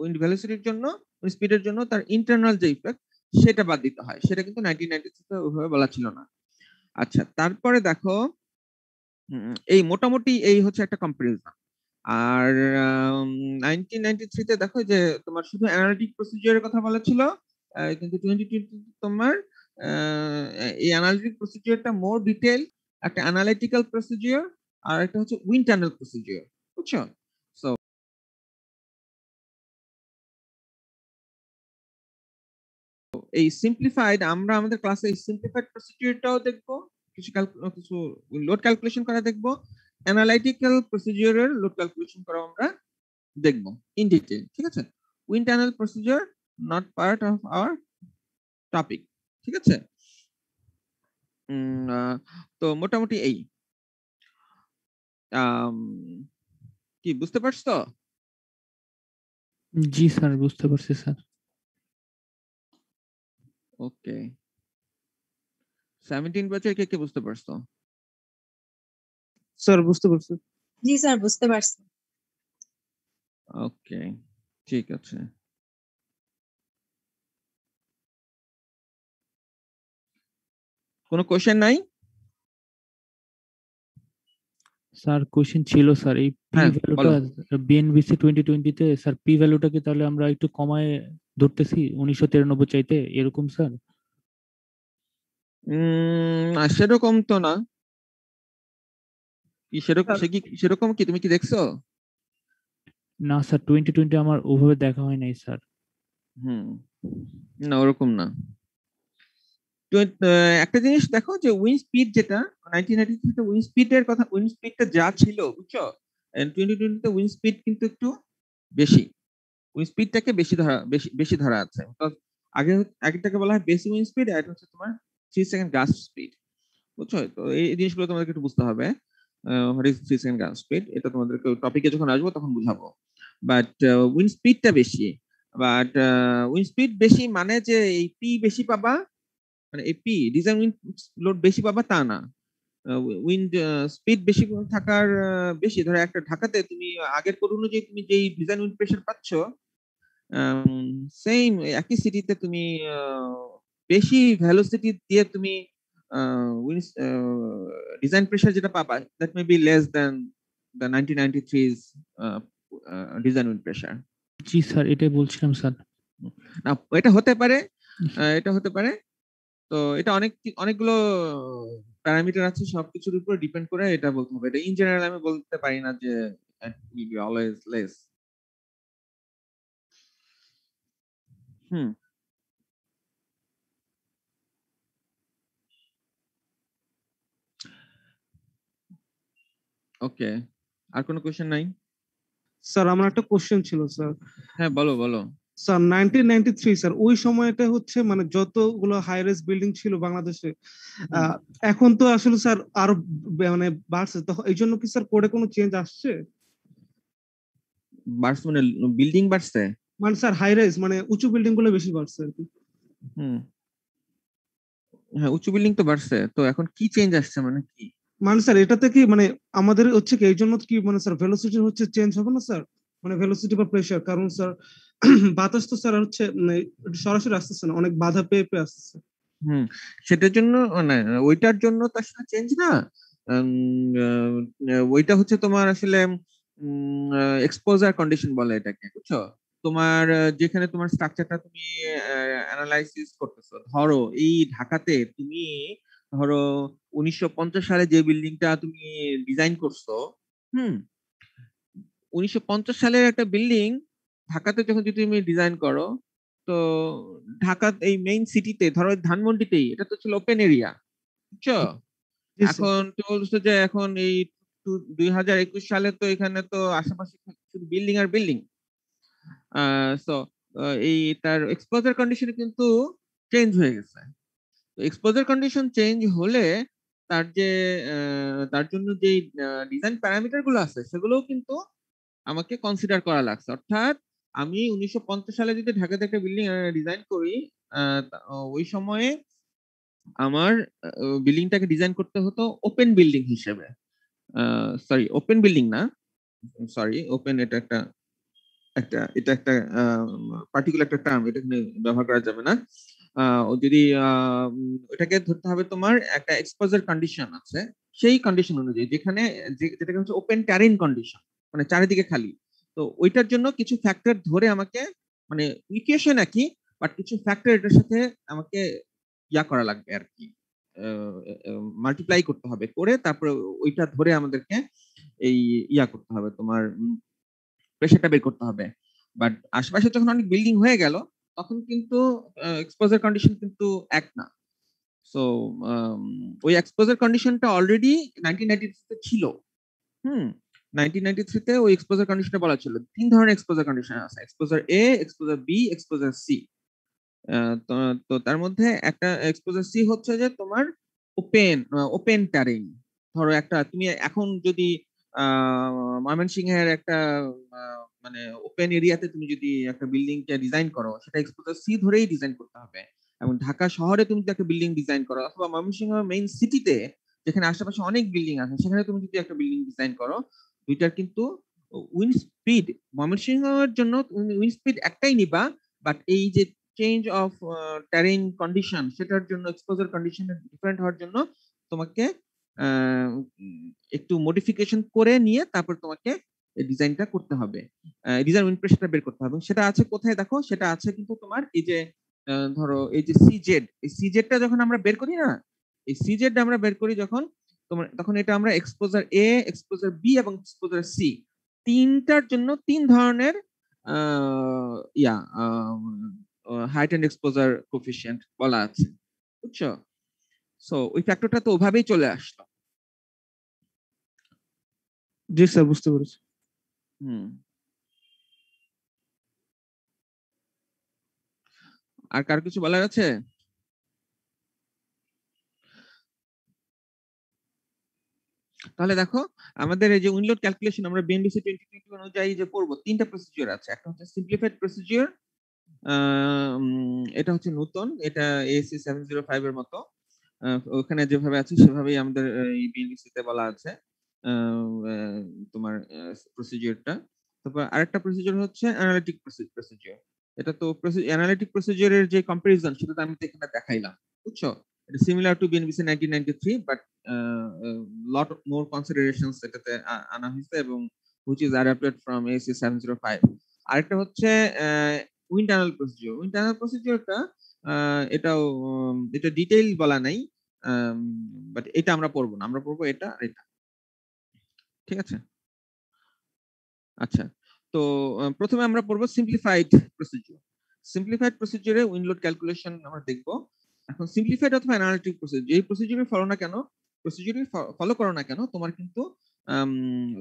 উইন্ড ভেলোসিটির জন্য, স্পিডের জন্য তার ইন্টারনাল যে ইফেক্ট, সেটা বাদ দিতে হয়। সেটা কিন্তু 1993 তে ওইভাবে বলা ছিল না। আচ্ছা, তারপরে দেখো এই মোটামুটি এই হচ্ছে একটা কম্পারিজন। আর 1993 তে দেখো যে তোমার শুধু অ্যানালিটিক প্রসিজারের কথা বলা ছিল, কিন্তু 2020 তোমার এই অ্যানালিটিক প্রসিডিউরটা মোর ডিটেইল, একটা অ্যানালিটিক্যাল প্রসিডিউর আর একটা হচ্ছে উইন্ড টানেল প্রসিডিউর, বুঝছো? সো এই সিম্পলিফাইড, আমরা আমাদের ক্লাসে এই সিম্পলিফাইড প্রসিডিউরটাও দেখবো, কিছু কিছু লোড ক্যালকুলেশন করা দেখবো, অ্যানালিটিক্যাল প্রসিডিউরের লোড ক্যালকুলেশন করা আমরা দেখবো ইন ডিটেইল, ঠিক আছে? Wind tunnel procedure not part of our topic, ঠিক আছে? তো মোটামুটি এই কি বুঝতে পারছো? জি স্যার, বুঝতে পারছি স্যার। ওকে, 17 ব্যাচের কে কে বুঝতে পারছো? স্যার বুঝতে পারছি। জি স্যার, বুঝতে পারছি। ওকে, ঠিক আছে। কোনো কোশ্চেন নাই? স্যার কোশ্চেন ছিল স্যার, এই পি হ্যাঁ, ভ্যালুটা বিএনবিসি 2020 তে স্যার পি ভ্যালুটাকে তাহলে আমরা একটু কমায় ধরতেছি 1993 চাইতে, এরকম স্যার? সেরকম তো না। কি সেরকম, সেরকম কি তুমি কি দেখছো? না স্যার, 2020 আমার ওভাবে দেখা হয় নাই স্যার। না, ওরকম না। একটা জিনিস দেখো যে উইন্ড স্পিড যেটা 1993 তে উইন্ড স্পিডের কথা, উইন্ড স্পিডটা যা ছিল, বুঝছো, 2020 তে উইন্ড স্পিড কিন্তু একটু বেশি, উইন্ড স্পিডটাকে বেশি ধরা আছে। আগে আগেরটাকে বলা হয় বেসি উইন্ড স্পিড, আর এটা হচ্ছে তোমার 3 সেকেন্ড গাস্ট স্পিড, বুঝছো? তো এই জিনিসগুলো তোমাদেরকে একটু বুঝতে হবে। What is 3 second gust speed, এটা তোমাদেরকে টপিকে যখন আসবো তখন বুঝাবো। বাট উইন্ড স্পিডটা বেশি, বাট উইন্ড স্পিড বেশি মানে যে এই পি বেশি পাবা, মানে এই পি ডিজাইন উইন্ড লোড বেশি পাবা তা না। উইন্ড স্পিড বেশি থাকার বেশি, ধরো একটা ঢাকাতে তুমি আগের কোড অনুযায়ী তুমি যেই ডিজাইন উইন্ড প্রেসার পাচ্ছ, সেম একই সিটিতে তুমি বেশি ভেলোসিটি দিয়ে তুমি উইন্ড ডিজাইন প্রেসার যেটা পাবা, that may be less than the 1993's design wind pressure. G sir, এটাই বলছিলাম স্যার। না, এটা হতে পারে, এটা হতে পারে। তো এটা অনেকগুলো প্যারামিটার আছে, সবকিছুর উপর ডিপেন্ড করে এটা বলতে হবে। এটা ইন জেনারেল আমি বলতে পারি না যে it will be always less. ওকে, আর কোনো কোশ্চেন নাই? স্যার আমার একটা কোশ্চেন ছিল স্যার। হ্যাঁ, বলো বলো। স্যার 1993 স্যার, ওই সময়টা হচ্ছে মানে যতগুলো হাই রাইজ বিল্ডিং ছিল বাংলাদেশে, এখন তো আসলে স্যার আরো মানে বাড়ছে, তো এই জন্য কি স্যার কোডে কোনো চেঞ্জ আসছে? বাড়ছে মানে বিল্ডিং বাড়ছে? মানে স্যার হাই রাইজ মানে উঁচু বিল্ডিং গুলো বেশি বাড়ছে আর কি। হ্যাঁ, উঁচু বিল্ডিং তো বাড়ছে, তো এখন কি চেঞ্জ আসছে মানে কি? মানে স্যার এটাতে কি মানে আমাদের হচ্ছে কি এই জন্য কি মানে স্যার ভেলোসিটি হচ্ছে চেঞ্জ হবে না স্যার, মানে ভেলোসিটি বা প্রেসার? কারণ স্যার বাতাস তো স্যার হচ্ছে মানে সরাসরি আসতেছে না, অনেক বাধা পেয়ে পেয়ে আসতেছে। সেটার জন্য মানে ওইটার জন্য তো আসলে চেঞ্জ না, ওইটা হচ্ছে তোমার আসলে এক্সপোজার কন্ডিশন বলে এটাকে, বুঝছো? তোমার যেখানে তোমার স্ট্রাকচারটা তুমি অ্যানালাইসিস করতেছো, ধরো এই ঢাকাতে তুমি ধরো 1950 সালে যে বিল্ডিংটা তুমি ডিজাইন করছো, 1950 সালের একটা বিল্ডিং ঢাকাতে যখন যদি তুমি ডিজাইন করো, তো ঢাকা এই মেইন সিটিতে ধরো ধানমন্ডিতেই, এটা তো ছিল ওপেন এরিয়া, বুঝছো? এখন তো বলছো যে এখন এই 2021 সালে তো এখানে তো আশেপাশে শুধু বিল্ডিং আর বিল্ডিং, সো এই তার এক্সপোজার কন্ডিশন কিন্তু চেঞ্জ হয়ে গেছে। তো এক্সপোজার কন্ডিশন চেঞ্জ হলে তার যে তার জন্য যে ডিজাইন প্যারামিটার গুলো আছে সেগুলোও কিন্তু আমাকে কনসিডার করা লাগছে। অর্থাৎ আমি 1950 সালে যদি ঢাকাতে একটা বিল্ডিং ডিজাইন করি, ওই সময়ে আমার বিল্ডিংটাকে ডিজাইন করতে হতো ওপেন বিল্ডিং হিসেবে, সরি ওপেন বিল্ডিং না, সরি ওপেন এটা একটা এটা একটা পার্টিকুলার একটা টার্ম, এটা ব্যবহার করা যাবে না। যদি ওটাকে ধরতে হবে তোমার একটা এক্সপোজার কন্ডিশন আছে, সেই কন্ডিশন অনুযায়ী যেখানে যেটাকে হচ্ছে ওপেন টেরিন কন্ডিশন, মানে চারিদিকে খালি। তো ওইটার জন্য কিছু ফ্যাক্টর ধরে আমাকে, মানে ইকুয়েশন একই বাট কিছু ফ্যাক্টর এটার সাথে আমাকে ইয়া করা লাগবে আর কি, মাল্টিপ্লাই করতে হবে, করে তারপরে ওইটা ধরে আমাদেরকে এই ইয়া করতে হবে, তোমার প্রেশারটা বের করতে হবে। বাট আশেপাশে যখন অনেক বিল্ডিং হয়ে গেল তখন কিন্তু এক্সপোজার কন্ডিশন কিন্তু এক না। সো ওই এক্সপোজার কন্ডিশনটা অলরেডি 1993 ছিল। 1993 ওই এক্সপোজার কন্ডিশনটা বলা ছিল। 3 ধরনের এক্সপোজার কন্ডিশন আছে, এক্সপোজার এ, এক্সপোজার বি, এক্সপোজার সি। তো তার মধ্যে একটা এক্সপোজার সি হচ্ছে যে তোমার ওপেন টেরেন। ধরো একটা তুমি এখন যদি ময়মনসিংহের একটা মানে ওপেন এরিয়াতে তুমি যদি একটা বিল্ডিং ডিজাইন করো, সেটা এক্সপোজার সি ধরেই ডিজাইন করতে হবে। এবং ঢাকা শহরে তুমি যদি একটা বিল্ডিং ডিজাইন করো, অথবা ময়মনসিংহ মেইন সিটিতে যেখানে আশেপাশে অনেক বিল্ডিং আছে, সেখানে তুমি যদি একটা বিল্ডিং ডিজাইন করো, দুইটার কিন্তু উইন্ড স্পিড, ময়মনসিংহের জন্য উইন্ড স্পিড একটাই নিবা, বাট এই যে চেঞ্জ অফ টেরেন কন্ডিশন, সেটার জন্য এক্সপোজার কন্ডিশন ডিফারেন্ট হওয়ার জন্য তোমাকে একটু মডিফিকেশন করে নিয়ে তারপর তোমাকে ডিজাইনটা করতে হবে, ডিজাইন উইন্ড প্রেশারটা বের করতে হবে। সেটা আছে কোথায় দেখো, সেটা আছে কিন্তু তোমার এই যে ধরো এই যে সিজেড, এই সিজেডটা যখন আমরা বের করি না, এই সিজেড আমরা বের করি যখন তোমার, তখন এটা আমরা এক্সপোজার এ, এক্সপোজার বি এবং এক্সপোজার সি তিনটার জন্য তিন ধরনের ইয়া হাইট এন্ড এক্সপোজার কোফিশিয়েন্ট বলা আছে, বুঝছো? সো ওই ফ্যাক্টরটা তো ওভাবেই চলে আসলো। জি স্যার, বুঝতে পেরেছি। আর কার কিছু বলার আছে? তাহলে দেখো আমাদের এই যে উইন্ডলোড ক্যালকুলেশন আমরা বিএনবিসি 2020 অনুযায়ী যে পড়বো, তিনটা প্রসিডিউর আছে। একটা হচ্ছে সিম্পলিফাইড প্রসিডিউর, এটা হচ্ছে নতুন, এটা এএসসি 705 এর মতো, ওখানে যেভাবে আছে সেভাবেই আমাদের এই বিএনবিসি তে বলা আছে তোমার প্রসিডিউরটা। তারপর আরেকটা প্রসিডিউর হচ্ছে অ্যানালিটিক প্রসিডিউর। এটা তো অ্যানালিটিক প্রসিডিউরের যে কম্পারিজন সেটা তো আমি তো এখানে দেখাইলাম, বুঝছো? এটা similar to BNBC 1993, but lot more considerations এটাতে আনা হয়েছে, এবং which is adapted from ASC 705। আরেকটা হচ্ছে wind tunnel procedure. Wind tunnel প্রসিডিউরটা এটাও এটা ডিটেইল বলা নাই, বাট এটা আমরা পড়বো না, আমরা পড়বো এটা আর এটা, ঠিক আছে? আচ্ছা, তো প্রথমে আমরা পড়বো সিম্পলিফাইড প্রসিডিউর। সিম্পলিফাইড প্রসিডিউরে উইন্ড লোড ক্যালকুলেশন আমরা দেখবো। এখন সিম্পলিফাইড অথবা অ্যানালিটিক প্রসিডিউর, এই প্রসিডিউরে ফলো করো না কেন, তোমার কিন্তু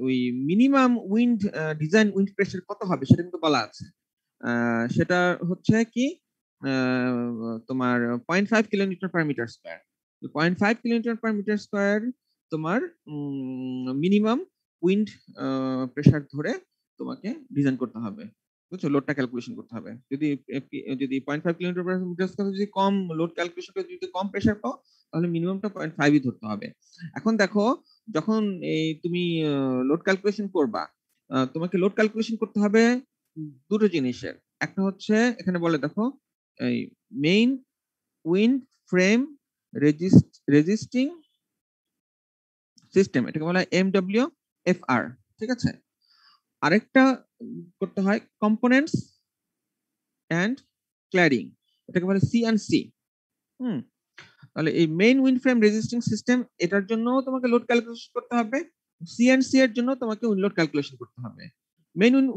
ওই minimum wind design wind pressure কত হবে সেটা কিন্তু বলা আছে। সেটা হচ্ছে কি তোমার 0.5 kilometre per metre square. 0.5 kilometre per metre square তোমার মিনিমাম উইন্ড প্রেসার ধরে তোমাকে ডিজাইন করতে হবে, বুঝছো? লোডটা ক্যালকুলেশন করতে হবে। যদি 0.5 কিলোমিটার পার মিটার স্কয়ার যদি কম লোড ক্যালকুলেশন করে যদি কম প্রেসার পাও, তাহলে মিনিমামটা 0.5ই ধরতে হবে। এখন দেখো, যখন এই তুমি লোড ক্যালকুলেশন করবা, তোমাকে লোড ক্যালকুলেশন করতে হবে দুটো জিনিসের। একটা হচ্ছে এখানে বলে দেখো, এই main wind frame resisting system, এটাকে বলা হয় MWFR, ঠিক আছে? আরেকটা করতে হয় কম্পোনেন্টস এন্ড ক্ল্যাডিং, এটাকে বলে C&C। তাহলে এই main wind frame resisting system, এটার জন্য তোমাকে লোড ক্যালকুলেশন করতে হবে, C&C এর জন্য তোমাকে উইন্ড লোড ক্যালকুলেশন করতে হবে।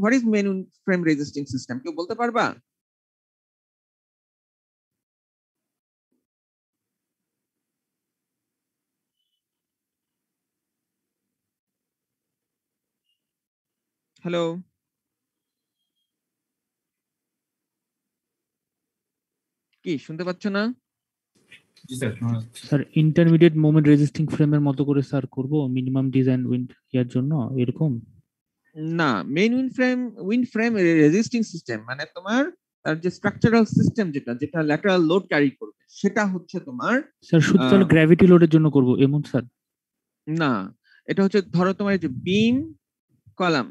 What is main wind frame resisting system, কেউ বলতে পারবা? হ্যালো, কি শুনতে পাচ্ছ না? স্যার ইন্টারমিডিয়েট মোমেন্ট রেজিস্টিং ফ্রেমের মতো করে স্যার করব মিনিমাম ডিজাইন উইন্ড ইয়ার জন্য, এরকম? না, main wind frame resisting system মানে তোমার তার যে স্ট্রাকচারাল সিস্টেম, যেটা ল্যাটারাল লোড ক্যারি করবে, সেটা হচ্ছে তোমার। স্যার শুধু তাহলে গ্র্যাভিটি লোডের জন্য করব এমন স্যার? না, এটা হচ্ছে ধরো তোমার এই যে বিম কলাম,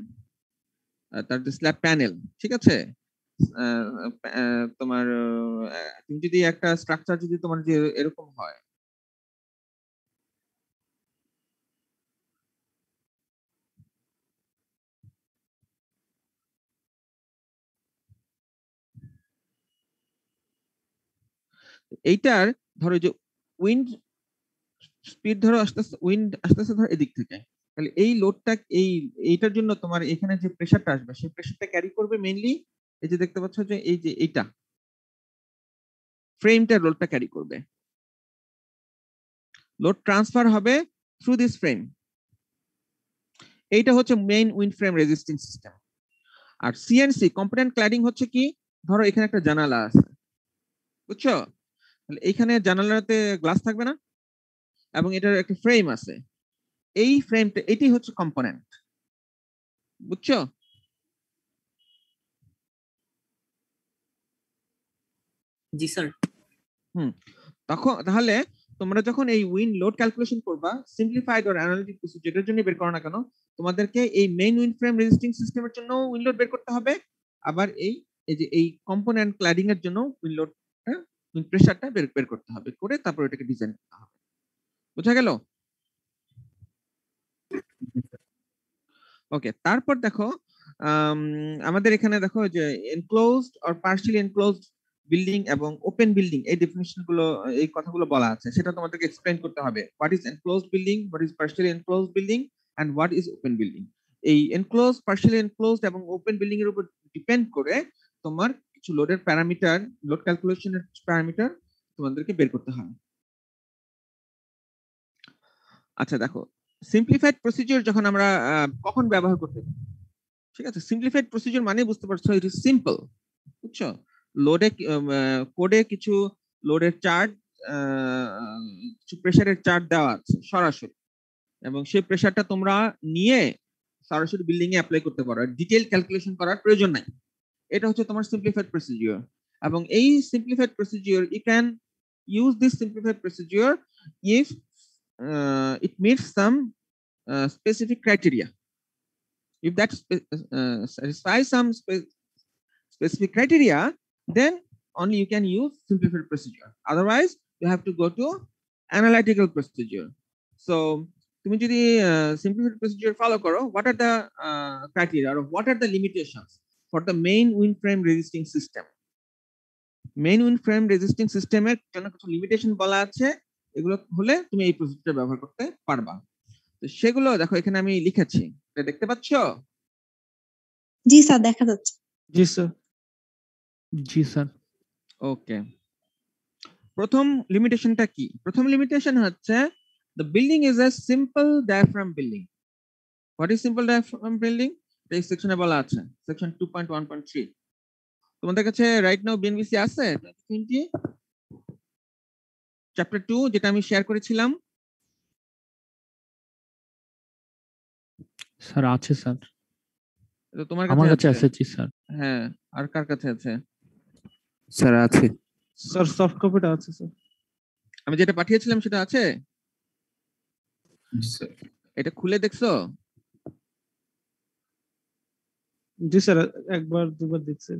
তার যে স্ল্যাব প্যানেল, ঠিক আছে? তোমার তুমি যদি একটা স্ট্রাকচার যদি তোমার যে এরকম হয়, এইটার ধরো যে উইন্ড স্পিড ধরো আস্তে আস্তে উইন্ড আস্তে আস্তে ধরো এদিক থেকে, তাহলে এই লোডটা এইটার জন্য তোমার এখানে যে প্রেসারটা আসবে সেই প্রেসারটা ক্যারি করবে মেইনলি এই যে দেখতে পাচ্ছ যে এই যে এইটা ফ্রেমটা লোডটা ক্যারি করবে। লোড ট্রান্সফার হবে থ্রু দিস ফ্রেম। এইটা হচ্ছে main wind frame resisting system. আর সিএনসি কম্পোনেন্ট ক্ল্যাডিং হচ্ছে কি, ধরো এখানে একটা জানালা আছে, বুঝছো? তাহলে এইখানে জানালাতে গ্লাস থাকবে না, এবং এটার একটা ফ্রেম আছে। এই ফ্রেমটা এটি হচ্ছে কম্পোনেন্ট, বুঝছো? জি স্যার। তাহলে তোমরা যখন এই উইন্ড লোড ক্যালকুলেশন করবা, সিম্পলিফাইড অর অ্যানালিটিক প্রসিজার যেটার জন্য বের করো না কেন, তোমাদেরকে এই মেইন উইন্ড ফ্রেম রেজিস্টিং সিস্টেমের জন্য উইন্ড লোড বের করতে হবে, আবার এই যে এই কম্পোনেন্ট ক্ল্যাডিং এর জন্য উইন্ড লোডটা উইন্ড প্রেসারটা বের করতে হবে, করে তারপর এটাকে ডিজাইন করতে হবে। বুঝা গেল? ওকে, তারপর দেখো আমাদের এখানে দেখো যে enclosed or partially enclosed building এবং ওপেন বিল্ডিং এই ডেফিনিশন গুলো, এই কথাগুলো বলা আছে, সেটা তোমাদেরকে এক্সপ্লেইন করতে হবে। What is enclosed building, what is partially enclosed building and what is open building. এই এনক্লোজড, পার্শিয়ালি এনক্লোজড এবং ওপেন বিল্ডিং এর উপর ডিপেন্ড করে তোমার কিছু লোডের প্যারামিটার, লোড ক্যালকুলেশনের প্যারামিটার তোমাদেরকে বের করতে হবে। আচ্ছা দেখো, সিম্পলিফাইড প্রসিডিউর যখন আমরা কখন ব্যবহার করতে পারি, ঠিক আছে? সিম্পলিফাইড প্রসিডিউর মানে বুঝতে পারছো, ইট ইজ সিম্পল, বুঝছো? লোডে কোডে কিছু লোডের চার্ট, কিছু প্রেসারের চার্ট দেওয়া আছে সরাসরি, এবং সেই প্রেসারটা তোমরা নিয়ে সরাসরি বিল্ডিং এ অ্যাপ্লাই করতে পারো, ডিটেইল ক্যালকুলেশন করার প্রয়োজন নাই। এটা হচ্ছে তোমার সিম্পলিফাইড প্রসিডিউর। এবং এই simplified procedure, you can use this simplified procedure if it meets some specific criteria. If that satisfies some specific criteria, then only you can use simplified procedure. Otherwise, you have to go to analytical procedure. So, তুমি যদি simplified procedure follow করো, what are the criteria or what are the limitations for the main wind frame resisting system? Main wind frame resisting system এর জন্য কিছু limitation বলা আছে, এগুলো হলে তুমি এই প্রসিডিউরটা ব্যবহার করতে পারবা। তো সেগুলো দেখো এখানে আমি লিখেছি, এটা দেখতে পাচ্ছো? জি স্যার, দেখা যাচ্ছে। জি স্যার। জি স্যার। ওকে, প্রথম লিমিটেশনটা কি? প্রথম লিমিটেশন হচ্ছে the building is a simple diaphragm building. What is simple diaphragm building? এই সেকশনে বলা আছে, সেকশন 2.1.3। তোমাদের কাছে রাইট নাও বিএনবিসি আছে 2020 চ্যাপ্টার 2 যেটা আমি শেয়ার করেছিলাম? স্যার আছে স্যার, এটা তোমার আমার কাছে কাছে আছে। জি স্যার। হ্যাঁ, আর কার কাছে আছে? স্যার আছে স্যার, সফট কপিটা আছে স্যার। আমি যেটা পাঠিয়েছিলাম সেটা আছে? এটা খুলে দেখছো? জি স্যার, একবার দুবার দেখছি।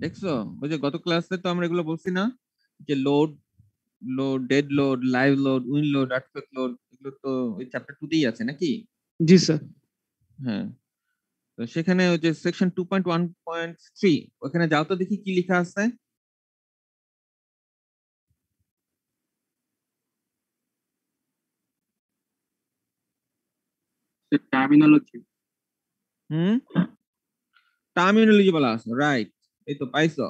দেখছো? ওই যে গত ক্লাসে তো আমরা এগুলো বলছি না, যে load, dead load, live load, wind load, earthquake load, এগুলো তো ওই চ্যাপ্টার 2 তেই আছে নাকি? জি স্যার। হ্যাঁ, তো সেখানে ওই যে সেকশন 2.1.3 ওখানে যাও তো দেখি কি লেখা আছে। টার্মিনোলজি। টার্মিনোলজি বলা আছে, রাইট, এই তো পাইছো।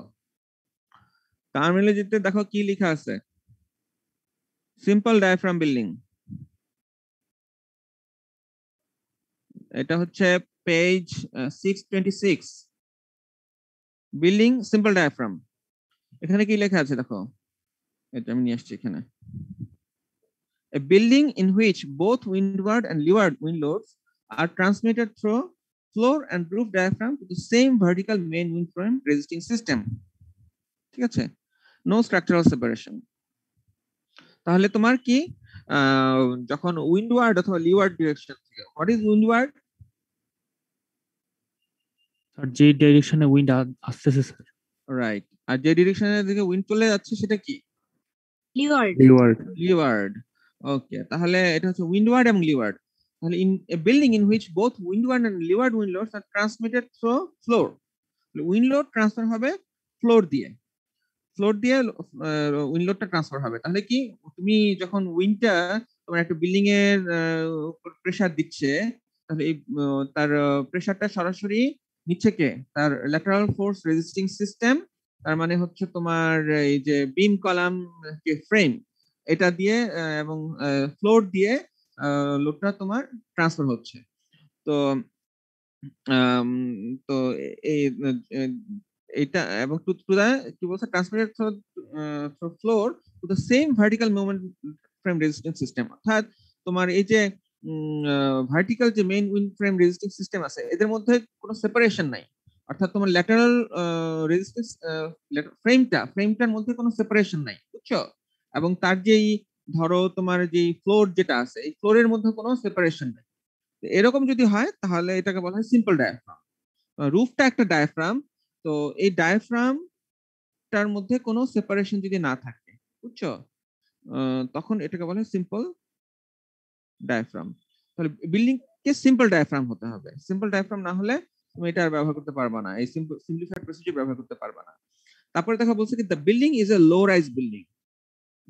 টার্মিনোলজিতে দেখো কি লেখা আছে, সিম্পল ডায়াফ্রাম বিল্ডিং। এটা হচ্ছে পেজ 626, বিল্ডিং সিম্পল ডায়াফ্রাম। এখানে কি লেখা আছে দেখো, এটা আমি নিয়ে আসছি এখানে। A building in which both windward and leeward wind loads are transmitted through floor and roof diaphragm to the same vertical main wind frame resisting system. ঠিক আছে, no structural separation. তাহলে তোমার কি যখন উইন্ডওয়ার্ড অথবা লিওয়ার্ড ডিরেকশন থেকে, what is Windward? Sir যে ডাইরেকশনে উইন্ড আসতেছে স্যার। রাইট, আর যে ডিরেকশনের দিকে উইন্ড চলে যাচ্ছে সেটা কি? লিওয়ার্ড। লিওয়ার্ড। ওকে, তাহলে এটা হচ্ছে উইন্ডওয়ার্ড এবং লিওয়ার্ড। তাহলে in a building in which both windward and leeward wind loads are transmitted through floor, wind load transfer হবে ফ্লোর দিয়ে। ফ্লোর দিয়ে উইন্ড লোডটা ট্রান্সফার হবে। তাহলে কি তুমি যখন উইন্ডটা তোমার একটা বিল্ডিং এর প্রেসার দিচ্ছে, তাহলে এই তার প্রেসারটা সরাসরি নিচ্ছে কে? তার ল্যাটারাল ফোর্স রেজিস্টিং সিস্টেম, তার মানে হচ্ছে তোমার এই যে বিম কলাম যে ফ্রেম, এটা দিয়ে এবং ফ্লোর দিয়ে লোডটা তোমার ট্রান্সফার হচ্ছে। তো তো এই এটা এবং টু দা কি বলছে, transmitted through floor to the same vertical movement frame resistance system. অর্থাৎ তোমার এই যে ভার্টিক্যাল যে main wind frame resistance system আছে, এদের মধ্যে কোনো সেপারেশন নাই। অর্থাৎ তোমার ল্যাটারাল রেজিস্ট্যান্স ফ্রেমটার মধ্যে কোনো সেপারেশন নাই, বুঝছো? এবং তার যেই ধরো তোমার যে ফ্লোর যেটা আছে, এই ফ্লোরের মধ্যে কোনো সেপারেশন নাই। এরকম যদি হয় তাহলে এটাকে বলা হয় সিম্পল ডায়াফ্রাম। রুফটা একটা ডায়াফ্রাম, তো এই ডায়াফ্রামটার মধ্যে কোনো সেপারেশন যদি না থাকে, বুঝছো, তখন এটাকে বলা হয় সিম্পল ডায়াফ্রাম। তাহলে বিল্ডিং কে সিম্পল ডায়াফ্রাম হতে হবে। সিম্পল ডায়াফ্রাম না হলে তুমি এটা আর ব্যবহার করতে পারবা না, এই সিম্পলিফাইড প্রসিজার ব্যবহার করতে পারবা না। তারপরে দেখা বলছে কি the building is a low rise building.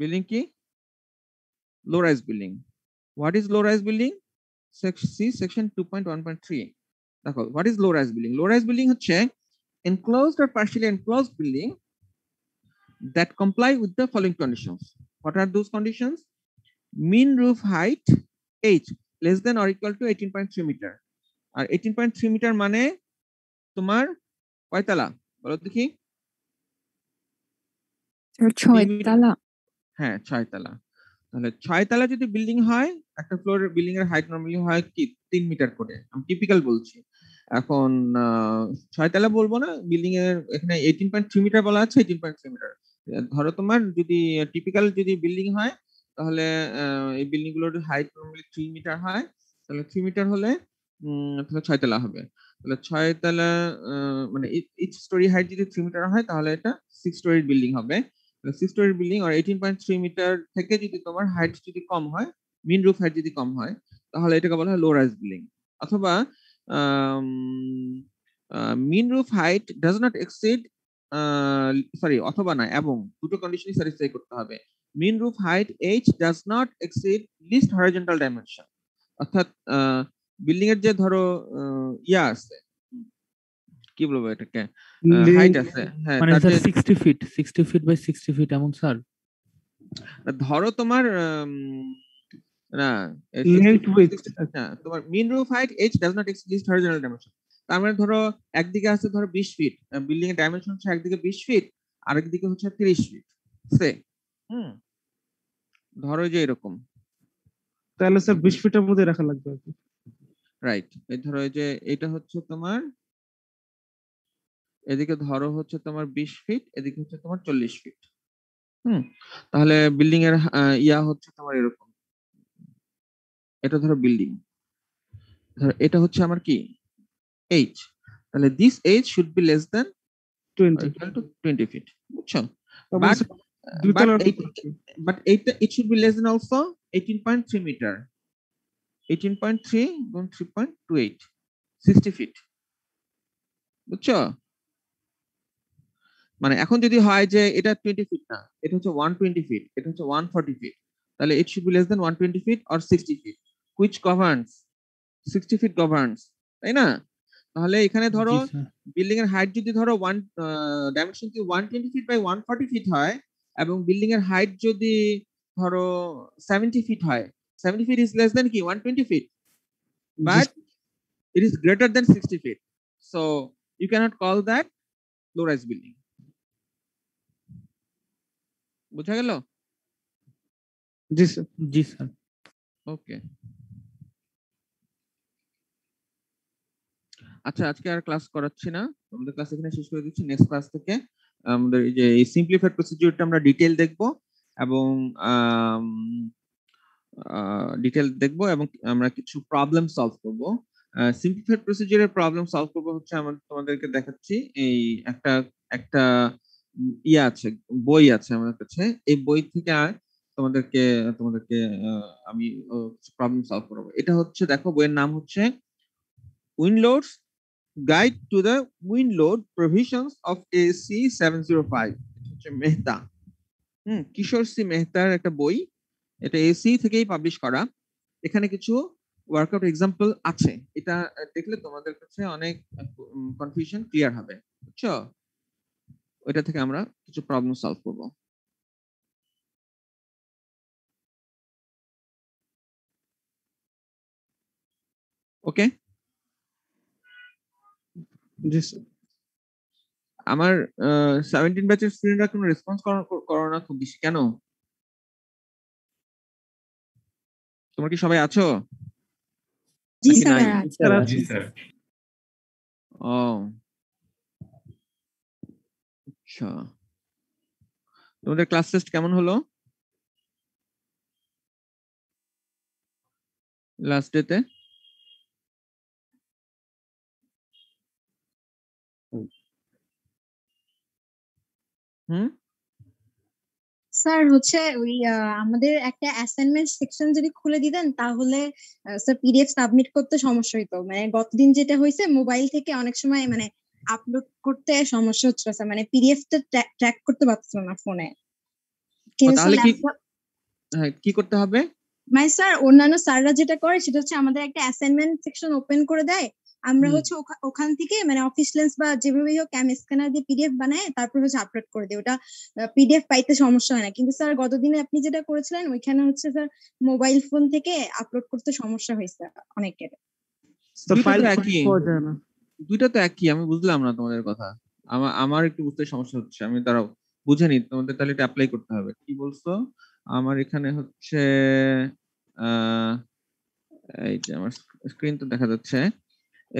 Building কি? Low rise building. What is low rise building? Section 2.1.3 দেখো, what is low rise building? Low rise building হচ্ছে enclosed or partially enclosed building that comply with the following conditions. What are those conditions? Mean roof height h less than or equal to 18.3 meter. আর 18.3 metre মানে তোমার কয়তলা বলো দেখি? 6 তলা। হ্যাঁ, 6 তলা। তাহলে 6 তলা যদি বিল্ডিং হয়, একটা ফ্লোরের বিল্ডিং এর হাইট নরমালি হয় কি 3 মিটার করে, আমি টিপিক্যাল বলছি। এখন 6 তলা বলবো না, বিল্ডিং এর এখানে 18.3 মিটার বলা আছে, 18.3 মিটার। ধরো তোমার যদি টিপিক্যাল যদি বিল্ডিং হয়, তাহলে এই বিল্ডিং গুলোর হাইট নরমালি 3 মিটার হয়। তাহলে 3 মিটার হলে তাহলে 6 তলা হবে। তাহলে 6 তলা মানে ইচ স্টোরি হাইট যদি 3 মিটার হয়, তাহলে এটা 6 স্টোরি বিল্ডিং হবে। 6 স্টোরি বিল্ডিং আর 18.3 মিটার থেকে যদি তোমার হাইট যদি কম হয়, মিন রুফ হাইট যদি কম হয়, তাহলে এটাকে বলা হয় লো রাইজ বিল্ডিং। অথবা mean roof height does not exceed, sorry অথবা না, এবং দুটো কন্ডিশনই স্যাটিসফাই করতে হবে। Mean roof height h does not exceed least horizontal dimension. অর্থাৎ বিল্ডিং এর যে ধরো ইয়া আছে, কি বলবো এটাকে, হাইট আছে, হ্যাঁ, মানে স্যার 60 ফিট বাই 60 ফিট এমন স্যার? ধরো তোমার না, তোমার mean roof height h does not exceed least horizontal dimension. তার মানে ধরো একদিকে আছে ধরো 20 ফিট, বিল্ডিং এর ডাইমেনশন হচ্ছে একদিকে 20 ফিট, আরেকদিকে হচ্ছে 30 ফিট, সে ধরো যে এরকম, তাহলে স্যার 20 ফিটের মধ্যে রাখা লাগবে আর কি। রাইট। এই ধরো এই যে এটা হচ্ছে তোমার, এদিকে ধরো হচ্ছে তোমার 20 ফিট, এদিকে হচ্ছে তোমার 40 ফিট। তাহলে বিল্ডিং এর ইয়া হচ্ছে তোমার এরকম, এটা ধরো বিল্ডিং, ধরো এটা হচ্ছে আমার কি h, তাহলে this h should be less than 20 feet, বুঝছো? But it should be less than also 18.3 meter. 18.3 গুণ 3.28, 60 feet, বুঝছো? মানে এখন যদি হয় যে এটা 20 feet না, এটা হচ্ছে 120 feet, এটা হচ্ছে 140 feet, তাহলে it should be less than 120 feet or 60 feet. Which governs? 60 feet governs, তাই না? তাহলে এখানে ধরো বিল্ডিং এর হাইট যদি ধরো ডাইমেনশন কি 120 ফিট বাই 140 ফিট হয়, এবং বিল্ডিং এর হাইট যদি ধরো 70 ফিট হয়, 70 ফিট ইজ লেস দ্যান কি 120 feet, but it is greater than 60 feet, so you cannot call that low rise building. বুঝা গেল? জি স্যার। জি স্যার। ওকে, আচ্ছা, আজকে আর ক্লাস করাচ্ছি না, আমাদের ক্লাস এখানে শেষ করে দিচ্ছি। নেক্সট ক্লাস থেকে আমাদের এই যে এই সিম্পলিফাইড প্রসিডিউরটা আমরা ডিটেইল দেখব, এবং এবং আমরা কিছু প্রবলেম সলভ করব। সিম্পলিফাইড প্রসিডিউরের প্রবলেম সলভ করব হচ্ছে আমরা তোমাদেরকে দেখাচ্ছি, এই একটা ইয়া আছে, বই আছে আমাদের কাছে, এই বই থেকে তোমাদেরকে আমি প্রবলেম সলভ করব। এটা হচ্ছে, দেখো বইয়ের নাম হচ্ছে wind loads Guide to the Wind Load Provisions of AC 705. হচ্ছে মেহতা, কিশোর সি মেহতার একটা বই, এটা এসি থেকেই পাবলিশ করা। এখানে কিছু ওয়ার্কআউট এক্সাম্পল আছে, এটা দেখলে তোমাদের কাছে অনেক কনফিউশন ক্লিয়ার হবে, বুঝছো? ওইটা থেকে আমরা কিছু প্রবলেম সলভ করব। ওকে, জি স্যার। আমার 17 ব্যাচের স্টুডেন্টরা কোনো রেসপন্স করো না খুব বেশি, কেন? তোমরা কি সবাই আছো জি নাকি স্যার নাই? স্যার আছি। ও আচ্ছা, তোমাদের ক্লাস টেস্ট কেমন হলো লাস্ট ডেতে? স্যার হচ্ছে ওই আমাদের একটা অ্যাসাইনমেন্ট সেকশন যদি খুলে দিতেন তাহলে স্যার পিডিএফ সাবমিট করতে সমস্যা হইতো। মানে গতদিন যেটা হয়েছে, মোবাইল থেকে অনেক সময় মানে আপলোড করতে সমস্যা হচ্ছিল স্যার, মানে পিডিএফ টা ট্র্যাক করতে পারছিল না ফোনে। কিন্তু তাহলে স্যার কি ল্যাপটপ কি করতে হবে? মানে স্যার অন্যান্য স্যাররা যেটা করে সেটা হচ্ছে আমাদের একটা অ্যাসাইনমেন্ট সেকশন ওপেন করে দেয়, আমরা হচ্ছে ওখান থেকে মানে অফিস লেন্স বা যেভাবেই হোক স্ক্যানার দিয়ে পিডিএফ বানায় তারপর হচ্ছে আপলোড করে দিই। ওটা পিডিএফ পাইতে সমস্যা হয় না। কিন্তু স্যার গতদিনে আপনি যেটা করেছিলেন ওইখানে হচ্ছে স্যার মোবাইল ফোন থেকে আপলোড করতে সমস্যা হয়েছে অনেকের। দুইটা তো একই, পাওয়া যায় না। দুইটা তো একই, আমি বুঝলাম না তোমাদের কথা। আমার একটু বুঝতে সমস্যা হচ্ছে, আমি দাঁড়াও বুঝে নি, তোমাদের তাহলে এটা অ্যাপ্লাই করতে হবে। কি বলছো? আমার এখানে হচ্ছে আহ এই যে আমার স্ক্রিন তো দেখা যাচ্ছে,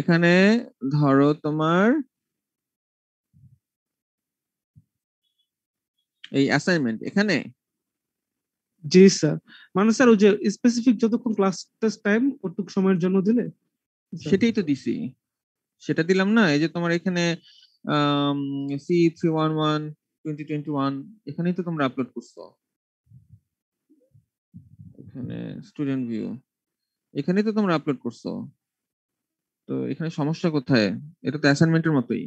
এখানে ধরো তোমার এই অ্যাসাইনমেন্ট এখানে। জি স্যার, মানে স্যার ওই যে স্পেসিফিক যতক্ষণ ক্লাস টেস্ট টাইম ওটুকু সময়ের জন্য দিলে সেটাই তো দিছি, সেটা দিলাম না? এই যে তোমার এখানে C311 2021 এখানেই তো তোমরা আপলোড করছো, এখানে স্টুডেন্ট ভিউ এখানেই তো তোমরা আপলোড করছো। তো এখানে সমস্যা কোথায়? এটা তো অ্যাসাইনমেন্টের মতোই।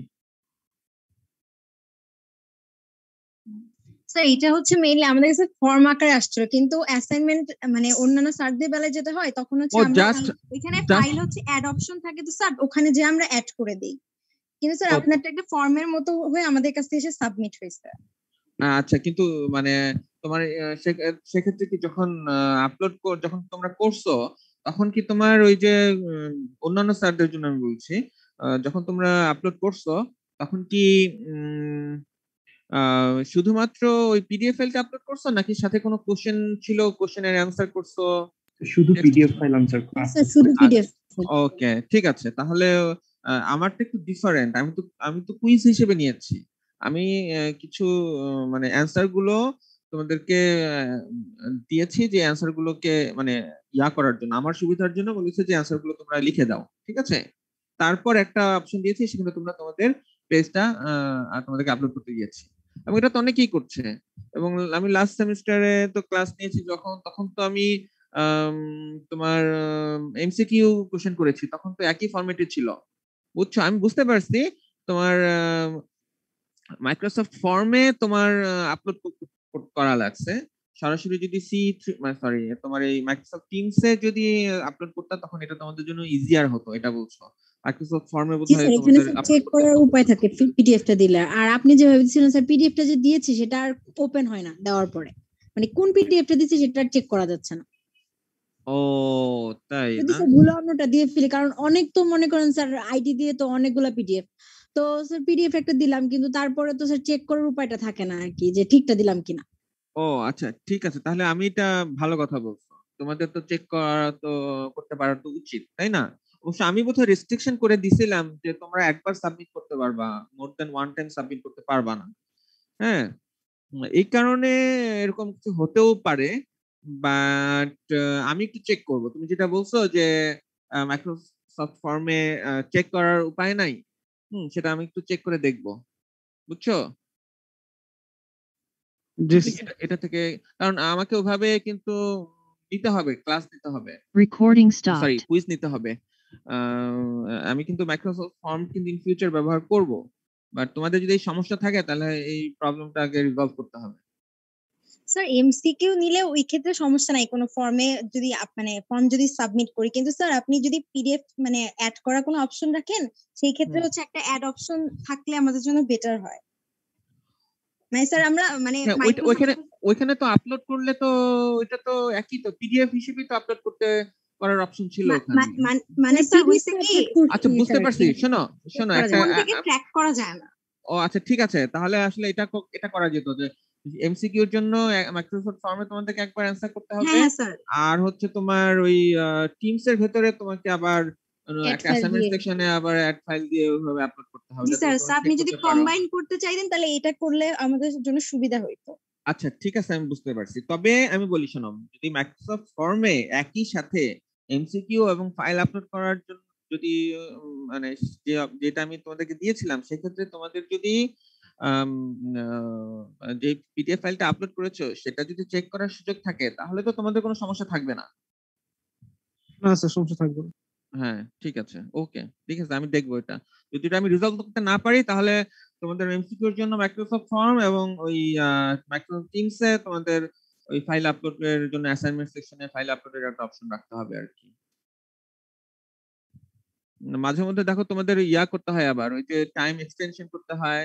স্যার এটা হচ্ছে মেইনলি আমাদের কাছে ফর্ম আকারে আসছিল, কিন্তু অ্যাসাইনমেন্ট মানে অন্যান্য স্যারদের বেলায় যেটা হয় তখন হচ্ছে ও আমরা জাস্ট এখানে ফাইল হচ্ছে অ্যাড অপশন থাকে, তো স্যার ওখানে যে আমরা অ্যাড করে দেই। কিন্তু স্যার আপনারটা একটা ফর্মের মতো হয়ে আমাদের কাছে এসে সাবমিট হয়েছে। আচ্ছা, কিন্তু মানে তোমার সেক্ষেত্রে কি যখন আপলোড যখন তোমরা করছো তখন কি তোমার ওই যে অন্যান্য স্যারদের জন্য আমি বলছি, যখন তোমরা আপলোড করছো তখন কি শুধুমাত্র ওই পিডিএফ ফাইলটা আপলোড করছো নাকি সাথে কোনো কোশ্চেন ছিল, কোশ্চেনের অ্যান্সার করছো? শুধু পিডিএফ ফাইল আনসার স্যার শুধু পিডিএফ। ওকে, ঠিক আছে, তাহলে আমারটা একটু ডিফারেন্ট। আমি তো কুইজ হিসেবে নিয়েছি। আমি কিছু মানে অ্যান্সার গুলো তোমাদেরকে দিয়েছি, যে অ্যান্সার গুলোকে মানে করার জন্য, আমার সুবিধার জন্য বলেছে যে অ্যান্সার গুলো তোমরা লিখে দাও, ঠিক আছে? তারপর একটা অপশন দিয়েছি, সেখানে তোমরা তোমাদের পেজটা তোমাদেরকে আপলোড করতে দিয়েছি, এবং এটা তো অনেকেই করছে। এবং আমি লাস্ট সেমিস্টারে তো ক্লাস নিয়েছি যখন, তখন তো আমি তোমার এমসিকিউ কোশ্চেন করেছি, তখন তো একই ফরম্যাটে ছিল, বুঝছো? আমি বুঝতে পারছি তোমার মাইক্রোসফট ফর্মে তোমার আপলোড করা লাগছে। সরাসরি যদি সরি তোমার এই মাইক্রোসফট টিমসে যদি আপলোড করতে তখন এটা তোমাদের জন্য ইজিয়ার হতো, এটা বলছো? মাইক্রোসফট ফর্মে জি বোধহয় স্যার, এখানে তোমাদের চেক আপলোড করতে করার উপায় থাকে পিডিএফটা দিলে। আর আপনি যেভাবে দিচ্ছিলেন স্যার, পিডিএফটা যে দিয়েছি সেটা আর ওপেন হয় না দেওয়ার পরে, মানে কোন পিডিএফটা দিচ্ছি সেটা চেক করা যাচ্ছে না। ও তাই যদি না? স্যার ভুল অন্যটা দিয়ে ফেলি, কারণ অনেক তো মনে করেন স্যার আইডি দিয়ে তো অনেকগুলা পিডিএফ, তো স্যার পিডিএফ একটা দিলাম কিন্তু তারপরে তো স্যার চেক করার উপায়টা থাকে না আর কি, যে ঠিকটা দিলাম কিনা। ও আচ্ছা, ঠিক আছে, তাহলে আমি এটা ভালো কথা বলছো, তোমাদের তো চেক করা তো করতে পারা তো উচিত, তাই না? অবশ্য আমি বোধহয় রেস্ট্রিকশন করে দিছিলাম যে তোমরা একবার সাবমিট করতে পারবা, more than one time submit করতে পারবা না। হ্যাঁ, এই কারণে এরকম কিছু হতেও পারে, বাট আমি একটু চেক করব। তুমি যেটা বলছো যে মাইক্রোসফট ফর্মে চেক করার উপায় নাই, সেটা আমি একটু চেক করে দেখব, বুঝছো? এটা থেকে, কারণ আমাকে ওভাবে কিন্তু নিতে হবে, ক্লাস নিতে হবে, Recording সরি stopped. কুইজ নিতে হবে। আমি কিন্তু মাইক্রোসফট ফর্ম কিন্তু ইন ফিউচার ব্যবহার করব, বাট তোমাদের যদি এই সমস্যা থাকে তাহলে এই প্রবলেমটা আগে রিজলভ করতে হবে। স্যার এমসিকিউ নিলে ওই ক্ষেত্রে সমস্যা নাই, কোনো ফর্মে যদি মানে ফর্ম যদি সাবমিট করি, কিন্তু স্যার আপনি যদি পিডিএফ মানে অ্যাড করা কোনো অপশন রাখেন, সেই ক্ষেত্রে হচ্ছে একটা অ্যাড অপশন থাকলে আমাদের জন্য বেটার হয়। মানে স্যার আমরা মানে ওইখানে তো আপলোড করলে তো ওইটা তো একই তো পিডিএফ হিসেবে তো আপলোড করার অপশন ছিল ওখানে। মানে স্যার হইছে কি, আচ্ছা বুঝতে পারছি, শোনো একটা ফোন থেকে ট্র্যাক করা যায় না। ও আচ্ছা ঠিক আছে, তাহলে আসলে এটা করা যেত যে এমসিকিউ এর জন্য মাইক্রোসফট ফর্মে তোমাদেরকে একবার অ্যানসার করতে হবে, আর হচ্ছে তোমার ওই টিমস এর ভেতরে তোমাকে আবার একটা অ্যাসাইনমেন্ট সেকশনে আবার অ্যাড ফাইল দিয়ে ওইভাবে আপলোড করতে হবে। জি স্যার, আপনি যদি কম্বাইন করতে চাইতেন তাহলে এটা করলে আমাদের জন্য সুবিধা হইতো। আচ্ছা ঠিক আছে, আমি বুঝতে পারছি। তবে আমি বলি শোনো, যদি মাইক্রোসফট ফর্মে একই সাথে এমসিকিউ এবং ফাইল আপলোড করার জন্য যদি মানে যেটা আমি তোমাদেরকে দিয়েছিলাম, সেক্ষেত্রে তোমাদের যদি যে পিডিএফ ফাইলটা আপলোড করেছো সেটা যদি চেক করার সুযোগ থাকে তাহলে তো তোমাদের কোনো সমস্যা থাকবে না। না স্যার, সমস্যা থাকবে না। হ্যাঁ ঠিক আছে, ওকে ঠিক আছে, আমি দেখবো এটা। যদি এটা আমি রিজলভ করতে না পারি তাহলে তোমাদের এমসিকিউ এর জন্য মাইক্রোসফট ফর্ম এবং ওই মাইক্রোসফট টিমস এ তোমাদের ওই ফাইল আপলোডের জন্য অ্যাসাইনমেন্ট সেকশনে ফাইল আপলোডের একটা অপশন রাখতে হবে আর কি। মাঝে মধ্যে দেখো তোমাদের ইয়া করতে হয়, আবার ওই যে টাইম এক্সটেনশন করতে হয়,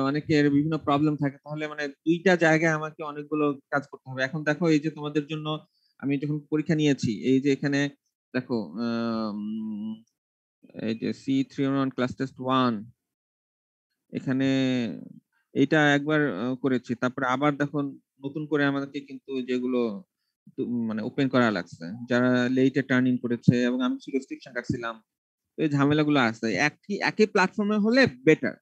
অনেকের বিভিন্ন প্রবলেম থাকে, তাহলে মানে দুইটা জায়গায় আমাকে অনেকগুলো কাজ করতে হবে। এখন দেখো এই যে তোমাদের জন্য আমি যখন পরীক্ষা নিয়েছি, এই যে এখানে দেখো এই যে C301 ক্লাস টেস্ট 1 এখানে এইটা একবার করেছি, তারপরে আবার দেখো নতুন করে আমাদেরকে কিন্তু যেগুলো মানে ওপেন করা লাগছে, যারা লেটে টার্নিং করেছে এবং আমি কিছু রেস্ট্রিকশন রাখছিলাম, এই ঝামেলাগুলো আছে। একই প্ল্যাটফর্মে হলে বেটার।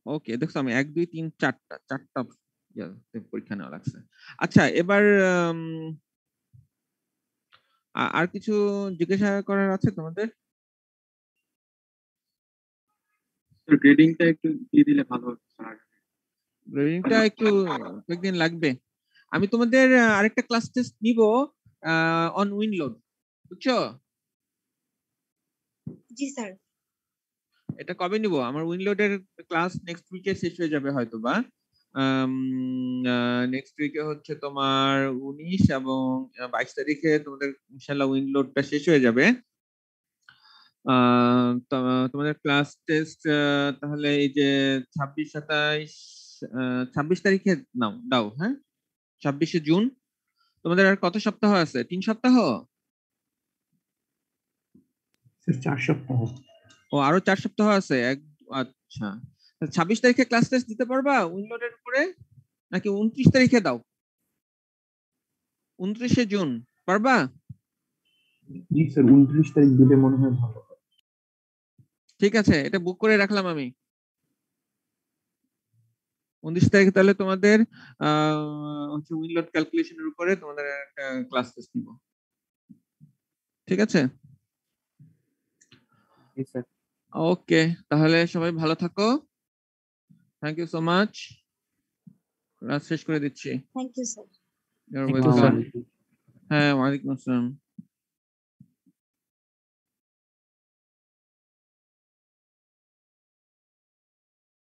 ওকে দেখছো, আমি 1 2 3 চারটা পরীক্ষা নেওয়া লাগছে। আচ্ছা এবার আর কিছু জিজ্ঞাসা করার আছে তোমাদের? গ্রেডিংটা একটু দিয়ে দিলে ভালো হতো স্যার। গ্রেডিংটা একটু কয়েকদিন লাগবে। আমি তোমাদের আরেকটা ক্লাস টেস্ট নিব অন উইন্ডলোড, বুঝছো? জি স্যার। এটা কবে নিব? আমার উইন্ডলোডের ক্লাস নেক্সট উইকে শেষ হয়ে যাবে হয়তো বা। নেক্সট উইকে হচ্ছে তোমার 19 এবং 22 তারিখে তোমাদের ইনশাআল্লাহ উইন্ডলোডটা শেষ হয়ে যাবে। তোমাদের ক্লাস টেস্ট তাহলে এই যে 26 27 26 তারিখে দাও। হ্যাঁ 26শে জুন। তোমাদের আর কত সপ্তাহ আছে? 3 সপ্তাহ? স্যার 4 সপ্তাহ। ও আরো 4 সপ্তাহ আছে। আচ্ছা 26 তারিখে ক্লাস টেস্ট দিতে পারবা উইন্ডলোডের উপরে, নাকি 29 তারিখে দাও? 29শে জুন পারবা? জি স্যার, 29 তারিখ দিলে মনে হয় ভালো হয়। ঠিক আছে, এটা বুক করে রাখলাম আমি। 29 তারিখে তাহলে তোমাদের হচ্ছে উইন্ডলোড ক্যালকুলেশনের উপরে তোমাদের একটা ক্লাস টেস্ট নিব। ঠিক আছে? জি স্যার। ওকে, তাহলে সবাই ভালো থাকো। Thank you so much. Class শেষ করে দিচ্ছি। Thank you sir. হ্যাঁ ওয়ালাইকুম আসসালাম।